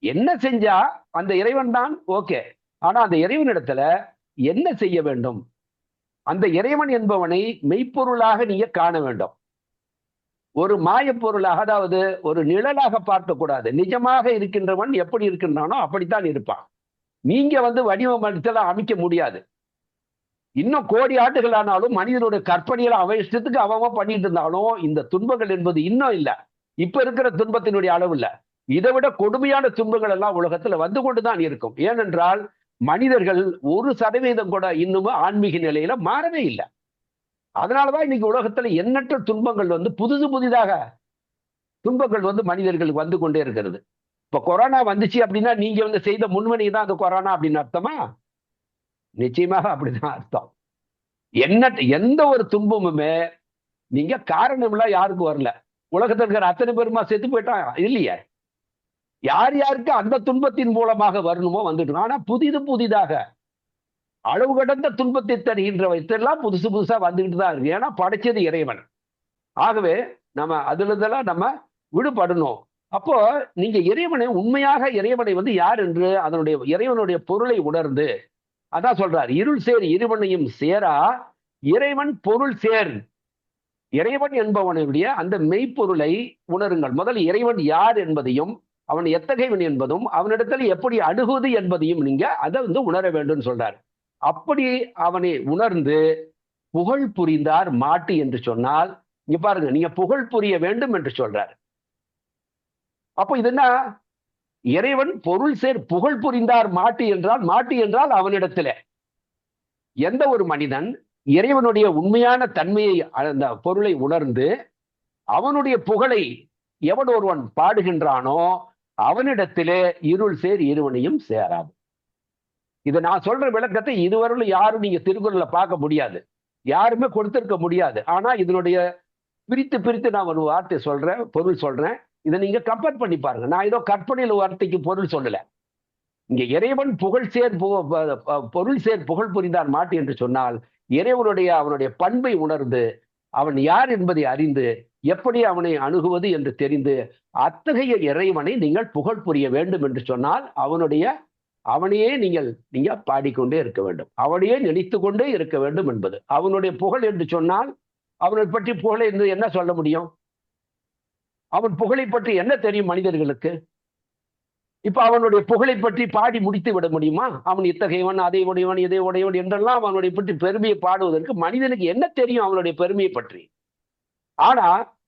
என்ன செஞ்சா அந்த இறைவன் தான் ஓகே. ஆனா அந்த இறைவனிடத்துல என்ன செய்ய வேண்டும்? அந்த இறைவன் என்பவனை மெய்ப்பொருளாக நீங்க காண வேண்டும். ஒரு மாயப் பொருளாக, அதாவது ஒரு நிழலாக பார்க்கக்கூடாது. நிஜமாக இருக்கின்றவன் எப்படி இருக்கின்றானோ அப்படித்தான் இருப்பான். நீங்க வந்து வடிவமைத்தெல்லாம் அமைக்க முடியாது. இன்னும் கோடி ஆண்டுகள் ஆனாலும் மனிதனுடைய கற்பனையில அவன் இஷ்டத்துக்கு அவன் பண்ணிட்டு இருந்தாலும் இந்த துன்பங்கள் என்பது இன்னும் இல்ல. இப்ப இருக்கிற துன்பத்தினுடைய அளவு இல்ல. இதை விட கொடுமையான துன்பங்கள் எல்லாம் உலகத்துல வந்து கொண்டுதான் இருக்கும். ஏனென்றால் மனிதர்கள் 1% கூட இன்னமும் ஆன்மீக நிலையில மாறவே இல்லை. அதனாலதான் இன்னைக்கு உலகத்துல எண்ணற்ற துன்பங்கள் வந்து புதிதாக துன்பங்கள் வந்து மனிதர்களுக்கு வந்து கொண்டே இருக்கிறது. இப்ப கொரோனா வந்துச்சு அப்படின்னா நீங்க வந்து செய்த முன்வினை தான் அந்த கொரோனா அப்படின்னு அர்த்தமா? நிச்சயமாக அப்படிதான் அர்த்தம். எந்த ஒரு துன்பமுமே நீங்க காரணம் எல்லாம் யாருக்கும் வரல. உலகத்தில் இருக்கிற அத்தனை பேருமா செத்து போயிட்டான் இல்லையே. யார் யாருக்கு அந்த துன்பத்தின் மூலமாக வரணுமோ வந்துட்டு, ஆனா புதிதாக அளவு கடந்த துன்பத்தை தருகின்ற வைத்தெல்லாம் புதுசா வந்துகிட்டு தான் இருக்கு. ஏன்னா படைச்சது இறைவன். ஆகவே நம்ம அதுல இருந்தெல்லாம் நம்ம விடுபடணும். அப்போ நீங்க இறைவனை உண்மையாக இறைவனை வந்து யார் என்று அதனுடைய இறைவனுடைய பொருளை உணர்ந்து, அதான் சொல்றார், இருள் சேர் இருவனையும் சேரா இறைவன் பொருள் சேர். இறைவன் என்பவனுடைய அந்த மெய்ப்பொருளை உணருங்கள். முதல் இறைவன் யார் என்பதையும் அவன் எத்தகையவன் என்பதும் அவனிடத்தில் எப்படி அணுகுவது என்பதையும் நீங்க அதை வந்து உணர வேண்டும் சொல்றார். அப்படி அவனை உணர்ந்து புகழ் புரிந்தார் மாட்டு என்று சொன்னால், இங்க பாருங்க, நீங்க புகழ் புரிய வேண்டும் என்று சொல்றார். அப்போ இது என்ன? இறைவன் பொருள் சேர் புகழ் புரிந்தார் மாட்டு என்றால் அவனிடத்திலே எந்த ஒரு மனிதன் இறைவனுடைய உண்மையான தன்மையை அந்த பொருளை உணர்ந்து அவனுடைய புகழை எவன் ஒருவன் பாடுகின்றானோ அவனிடத்திலே இருள் சேர் இருவனையும் சேராது. இதை நான் சொல்ற விளக்கத்தை இதுவரையிலும் யாரும் நீங்க திருக்குறள்ல பார்க்க முடியாது, யாருமே கொடுத்திருக்க முடியாது. ஆனா இதனுடைய பிரித்து நான் ஒரு வார்த்தை சொல்றேன், பொருள் சொல்றேன். இதை நீங்க கம்பேர் பண்ணி பாருங்க. நான் ஏதோ கற்பனையில் வார்த்தைக்கு பொருள் சொல்லல. இங்க இறைவன் பொருள் சேர் புகழ் புரிந்தார் மாட்டு என்று சொன்னால் அவனுடைய பண்பை உணர்ந்து அவன் யார் என்பதை அறிந்து எப்படி அவனை அணுகுவது என்று தெரிந்து அத்தகைய இறைவனை நீங்கள் புகழ் புரிய வேண்டும் என்று சொன்னால் அவனையே நீங்க பாடிக்கொண்டே இருக்க வேண்டும், அவனையே நினைத்து கொண்டே இருக்க வேண்டும் என்பது அவனுடைய புகழ் என்று சொன்னால். அவனை பற்றி புகழை என்று என்ன சொல்ல முடியும்? அவன் புகழை பற்றி என்ன தெரியும் மனிதர்களுக்கு? இப்ப அவனுடைய புகழை பற்றி பாடி முடித்து விட முடியுமா? அவன் இத்தகையவன், அதை உடையவன், இதை உடையவன் என்றெல்லாம் அவனுடைய பற்றி பெருமையை பாடுவதற்கு மனிதனுக்கு என்ன தெரியும் அவனுடைய பெருமையை பற்றி? ஆனா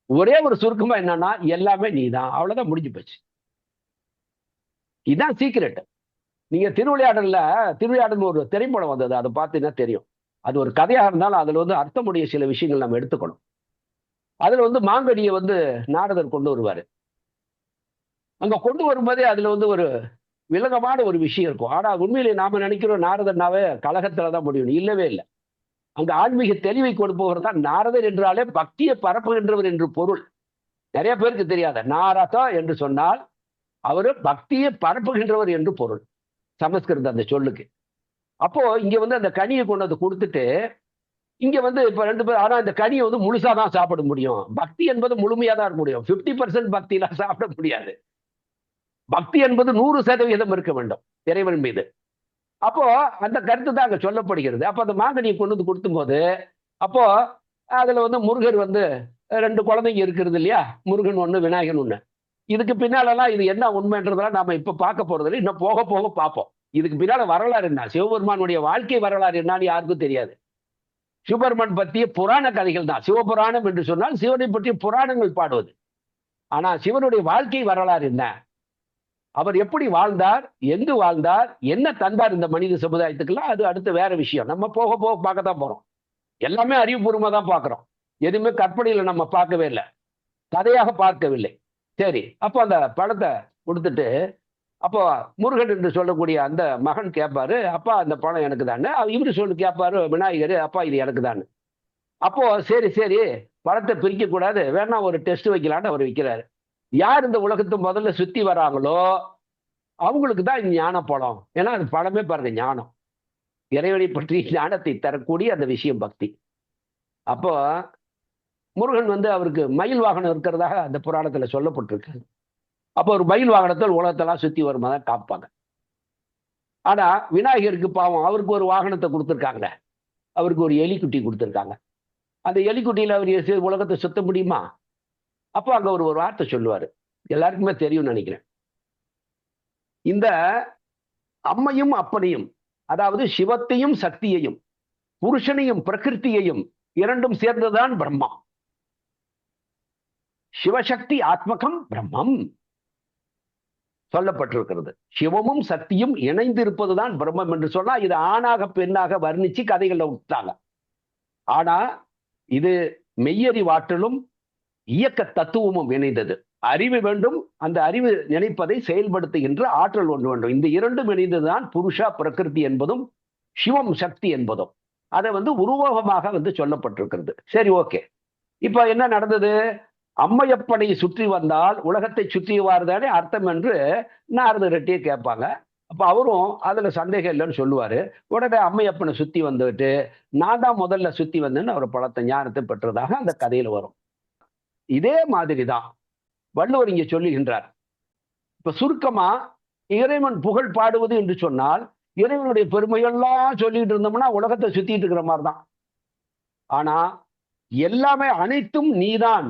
ஒரே ஒரு சுருக்கமா என்னன்னா, எல்லாமே நீதான், அவ்வளவுதான், முடிஞ்சு போச்சு. இதுதான் சீக்கிரட். நீங்க திருவிளையாடல் ஒரு திரைப்படம் வந்தது, அதை பார்த்தீங்கன்னா தெரியும். அது ஒரு கதையாக இருந்தாலும் அதுல வந்து அர்த்தமுடைய சில விஷயங்கள் நம்ம எடுத்துக்கணும். அதுல வந்து மாங்கடியை வந்து நாரதர் கொண்டு வருவாரு. அங்க கொண்டு வரும்போதே அதுல வந்து ஒரு விலகமான ஒரு விஷயம் இருக்கும். ஆனா உண்மையிலே நாம நினைக்கிறோம் நாரதர்னாவே கலகத்துலதான் முடியும். இல்லவே இல்லை. அங்க ஆன்மீக தெளிவை கொடுப்பவர் தான் நாரதர் என்றாலே பக்தியை பரப்புகின்றவர் என்று பொருள். நிறைய பேருக்கு தெரியாத நாரதா என்று சொன்னால் அவரு பக்தியை பரப்புகின்றவர் என்று பொருள் சமஸ்கிருத அந்த சொல்லுக்கு. அப்போ இங்க வந்து அந்த கனியை கொண்டு வந்து கொடுத்துட்டு இங்க வந்து இப்ப 2 பேர், ஆனா இந்த கனியை வந்து முழுசாதான் சாப்பிட முடியும். பக்தி என்பது முழுமையா தான் இருக்க முடியும். 50% பக்தியெல்லாம் சாப்பிட முடியாது. பக்தி என்பது 100% இருக்க வேண்டும் இறைவன் மீது. அப்போ அந்த கருத்து தான் அங்க சொல்லப்படுகிறது. அப்ப அந்த மாங்கனியை கொண்டு வந்து கொடுத்தும் போது அப்போ அதுல வந்து முருகர் வந்து 2 குழந்தைங்க இருக்கிறது இல்லையா, முருகன் ஒண்ணு விநாயகன் ஒண்ணு. இதுக்கு பின்னாலெல்லாம் இது என்ன உண்மைன்றதெல்லாம் நாம இப்ப பார்க்க போறது இல்லை, இன்னும் போக போக பார்ப்போம். இதுக்கு பின்னால வரலாறு என்ன, சிவபெருமானுடைய வாழ்க்கை வரலாறு என்னன்னு யாருக்கும் தெரியாது. சிவபெருமான் பற்றிய புராண கதைகள் தான். சிவபுராணம் என்று சொன்னால் சிவனை பற்றிய புராணங்கள் பாடுவது. ஆனா சிவனுடைய வாழ்க்கை வரலாறு என்ன, அவர் எப்படி வாழ்ந்தார், எங்கு வாழ்ந்தார், என்ன தந்தார் இந்த மனித சமுதாயத்துக்குலாம், அது அடுத்த வேற விஷயம். நம்ம போக போக பார்க்கத்தான் போறோம். எல்லாமே அறிவுபூர்வமா தான் பார்க்கிறோம். எதுவுமே கற்பனையில நம்ம பார்க்கவே இல்லை, கதையாக பார்க்கவில்லை. சரி, அப்போ அந்த பணத்தை கொடுத்துட்டு அப்போ முருகன் என்று சொல்லக்கூடிய அந்த மகன் கேட்பாரு, அப்பா அந்த பணம் எனக்கு தானே. இவரு சொல்லி கேட்பாரு விநாயகர், அப்பா இது எனக்கு தானே. அப்போ சரி பணத்தை பிரிக்க கூடாது, வேணா ஒரு டெஸ்ட் வைக்கலான்னு அவர் வைக்கிறாரு. யார் இந்த உலகத்தை முதல்ல சுத்தி வராங்களோ அவங்களுக்கு தான் ஞான பழம். ஏன்னா அது பழமே பாருங்க, ஞானம், இறைவனை பற்றி ஞானத்தை தரக்கூடிய அந்த விஷயம் பக்தி. அப்போ முருகன் வந்து அவருக்கு மயில் வாகனம் இருக்கிறதாக அந்த புராணத்துல சொல்லப்பட்டிருக்கு. அப்போ ஒரு மயில் வாகனத்தில் உலகத்தெல்லாம் சுத்தி வருமா தான் காப்பாங்க. ஆனா விநாயகருக்கு பாவம் அவருக்கு ஒரு வாகனத்தை கொடுத்துருக்காங்க, அவருக்கு ஒரு எலிக்குட்டி கொடுத்துருக்காங்க. அந்த எலிக்குட்டியில அவர் உலகத்தை சுத்த முடியுமா? அப்போ அங்க ஒரு ஒரு வார்த்தை சொல்லுவாரு, எல்லாருக்குமே தெரியும்னு நினைக்கிறேன். இந்த அம்மையும் அப்பனையும், அதாவது சிவத்தையும் சக்தியையும், புருஷனையும் பிரகிருத்தியையும் இரண்டும் சேர்ந்ததுதான் பிரம்மா. சிவசக்தி ஆத்மகம் பிரம்மம் சொல்லப்பட்டிருக்கிறது. சிவமும் சக்தியும் இணைந்திருப்பதுதான் பிரம்மம் என்று சொன்னா இது ஆணாக பெண்ணாக வர்ணிச்சு கதைகள்ல விட்டாங்க. ஆனா இது மெய்யறிவாற்றலும் இயக்க தத்துவமும் இணைந்தது. அறிவு வேண்டும், அந்த அறிவு நினைப்பதை செயல்படுத்துகின்ற ஆற்றல் ஒன்று வேண்டும். இந்த இரண்டும் இணைந்ததுதான் புருஷா பிரகிருதி என்பதும் சிவம் சக்தி என்பதும். அதை உருவகமாக சொல்லப்பட்டிருக்கிறது. சரி, ஓகே. இப்ப என்ன நடந்தது? அம்மையப்பனை சுற்றி வந்தால் உலகத்தை சுற்றிவார் தானே அர்த்தம் என்று நாரத ரெட்டியை கேட்பாங்க. அப்ப அவரும் அதுல சந்தேகம் இல்லைன்னு சொல்லுவாரு. உடனே அம்மையப்பனை சுத்தி வந்துட்டு நான் தான் முதல்ல சுத்தி வந்தேன்னு அவர் பலத்த ஞானத்தை பெற்றதாக அந்த கதையில வரும். இதே மாதிரிதான் வள்ளுவர் இங்கே சொல்லுகின்றார். இப்ப சுருக்கமா இறைவன் புகழ் பாடுவது என்று சொன்னால் இறைவனுடைய பெருமையெல்லாம் சொல்லிட்டு இருந்தோம்னா உலகத்தை சுத்திட்டு இருக்கிற மாதிரிதான். ஆனா எல்லாமே அனைத்தும் நீதான்,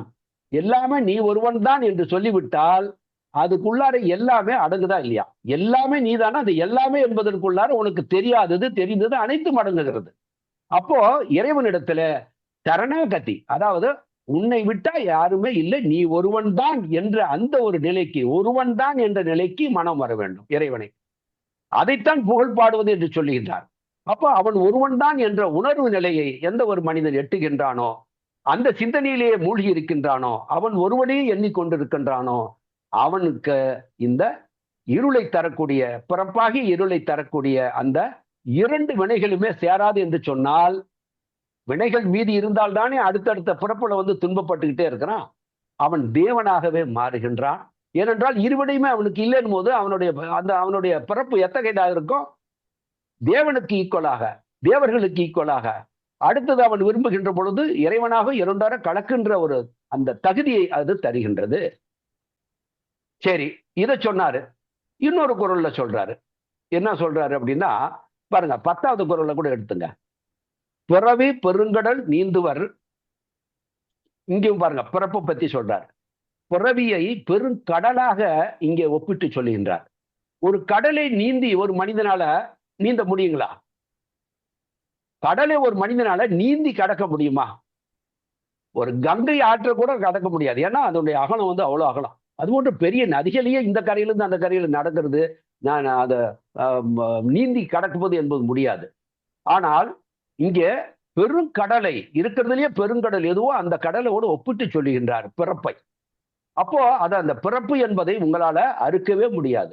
எல்லாமே நீ ஒருவன் தான் என்று சொல்லிவிட்டால் அதுக்குள்ளார எல்லாமே அடங்குதா இல்லையா? எல்லாமே நீதானா? அது எல்லாமே என்பதற்குள்ளார உனக்கு தெரியாதது தெரிந்தது அனைத்தும் அடங்குகிறது. அப்போ இறைவனிடத்துல சரணாகதி, அதாவது உன்னை விட்டா யாருமே இல்லை, நீ ஒருவன் தான் என்ற அந்த ஒரு நிலைக்கு, ஒருவன் தான் என்ற நிலைக்கு மனம் வர வேண்டும் இறைவனை. அதைத்தான் புகழ் பாடுவது என்று சொல்லுகின்றார். அப்போ அவன் ஒருவன் தான் என்ற உணர்வு நிலையை எந்த ஒரு மனிதன் எட்டுகின்றானோ, அந்த சிந்தனையிலேயே மூழ்கி இருக்கின்றானோ, அவன் ஒருவனையே எண்ணிக்கொண்டிருக்கின்றானோ, அவனுக்கு இந்த இருளை தரக்கூடிய, பிறப்பாகி இருளை தரக்கூடிய அந்த இரண்டு வினைகளுமே சேராது என்று சொன்னால், வினைகள் மீதி இருந்தால் தானே அடுத்தடுத்த பிறப்புல துன்பப்பட்டுக்கிட்டே இருக்கிறான். அவன் தேவனாகவே மாறுகின்றான். ஏனென்றால் இருவினையுமே அவனுக்கு இல்லைன்னு போது அவனுடைய பிறப்பு எத்தகையதாக இருக்கும்? தேவனுக்கு ஈக்குவலாக, தேவர்களுக்கு ஈக்குவலாக. அடுத்தது அவன் விரும்புகின்ற பொழுது இறைவனாக இரண்டார கலக்கின்ற ஒரு அந்த தகுதியை அது தருகின்றது. சரி, இதை சொன்னாரு. இன்னொரு குறள்ல சொல்றாரு. என்ன சொல்றாரு அப்படின்னா, பாருங்க 10வது குறள்ல கூட எடுத்துங்க. பிறவி பெருங்கடல் நீந்துவர். இங்கேயும் பாருங்க பிறப்பை பத்தி சொல்றார். பிறவியை பெருங்கடலாக இங்கே ஒப்பிட்டு சொல்லுகின்றார். ஒரு கடலை நீந்தி ஒரு மனிதனால நீந்த முடியுங்களா? கடலை ஒரு மனிதனால நீந்தி கடக்க முடியுமா? ஒரு கங்கை ஆற்ற கூட கடக்க முடியாது. ஏன்னா அதனுடைய அகலம் அவ்வளவு அகலம். அது போன்ற பெரிய நதிகளையே இந்த கரையிலிருந்து அந்த கரையில நடக்கிறது, நான் அதை நீந்தி கடக்குவது என்பது முடியாது. ஆனால் இங்கே பெருங்கடலை, இருக்கிறதுலயே பெருங்கடல் எதுவோ அந்த கடலோடு ஒப்பிட்டு சொல்லுகின்றார் பிறப்பை. அப்போ அந்த பிறப்பு என்பதை உங்களால அறுக்கவே முடியாது.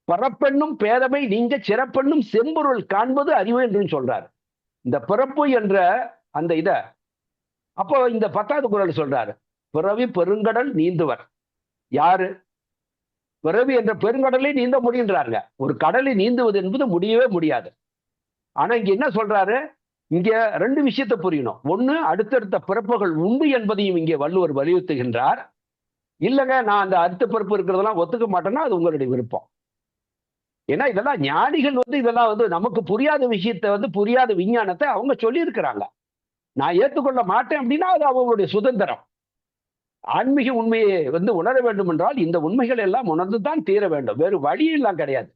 பரப்பெண்ணும் பேதமை நீங்க சிறப்பெண்ணும் செம்பொருள் காண்பது அறிவு என்று சொல்றார். இந்த பிறப்பு என்ற அந்த இத அப்போ இந்த 10வது குறள் சொல்றாரு, பிறவி பெருங்கடல் நீந்துவர். யாரு? பிறவி என்ற பெருங்கடலை நீந்த முடிகின்றாங்க. ஒரு கடலை நீந்துவது என்பது முடியவே முடியாது. ஆனா இங்க என்ன சொல்றாரு? இங்க 2 விஷயத்தை புரியணும். ஒண்ணு, அடுத்தடுத்த பிறப்புகள் உண்டு என்பதையும் இங்கே வள்ளுவர் வலியுறுத்துகின்றார். இல்லங்க நான் அந்த அடுத்த பிறப்பு இருக்கிறதெல்லாம் ஒத்துக்க மாட்டேன்னா அது உங்களுடைய விருப்பம். ஏன்னா இதெல்லாம் ஞானிகள் இதெல்லாம் நமக்கு புரியாத விஷயத்தை புரியாத விஞ்ஞானத்தை அவங்க சொல்லி இருக்கிறாங்க. நான் ஏற்றுக்கொள்ள மாட்டேன் அப்படின்னா அது அவங்களுடைய சுதந்திரம். ஆன்மீக உண்மையை உணர வேண்டும் என்றால் இந்த உண்மைகள் எல்லாம் உணர்ந்துதான் தீர வேண்டும். வேறு வழி எல்லாம் கிடையாது.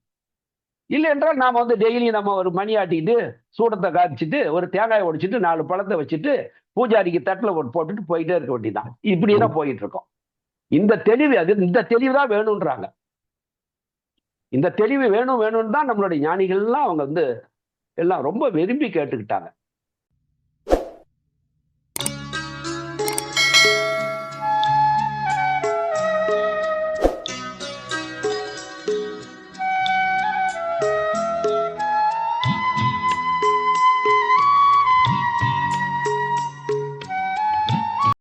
இல்லை என்றால் நாம டெய்லி நம்ம ஒரு மணி ஆட்டிட்டு சூடத்தை காய்ச்சிட்டு ஒரு தேங்காயை உடைச்சிட்டு 4 பழத்தை வச்சுட்டு பூஜாரிக்கு தட்டில் போட்டுட்டு போயிட்டே இருக்க வேண்டியதான். இப்படியேதான் போயிட்டு இருக்கோம். இந்த தெளிவு தான் வேணும்ன்றாங்க. இந்த தெளிவு வேணும்னு தான் நம்மளுடைய ஞானிகள்லாம் அவங்க எல்லாம் ரொம்ப விரும்பி கேட்டுக்கிட்டாங்க.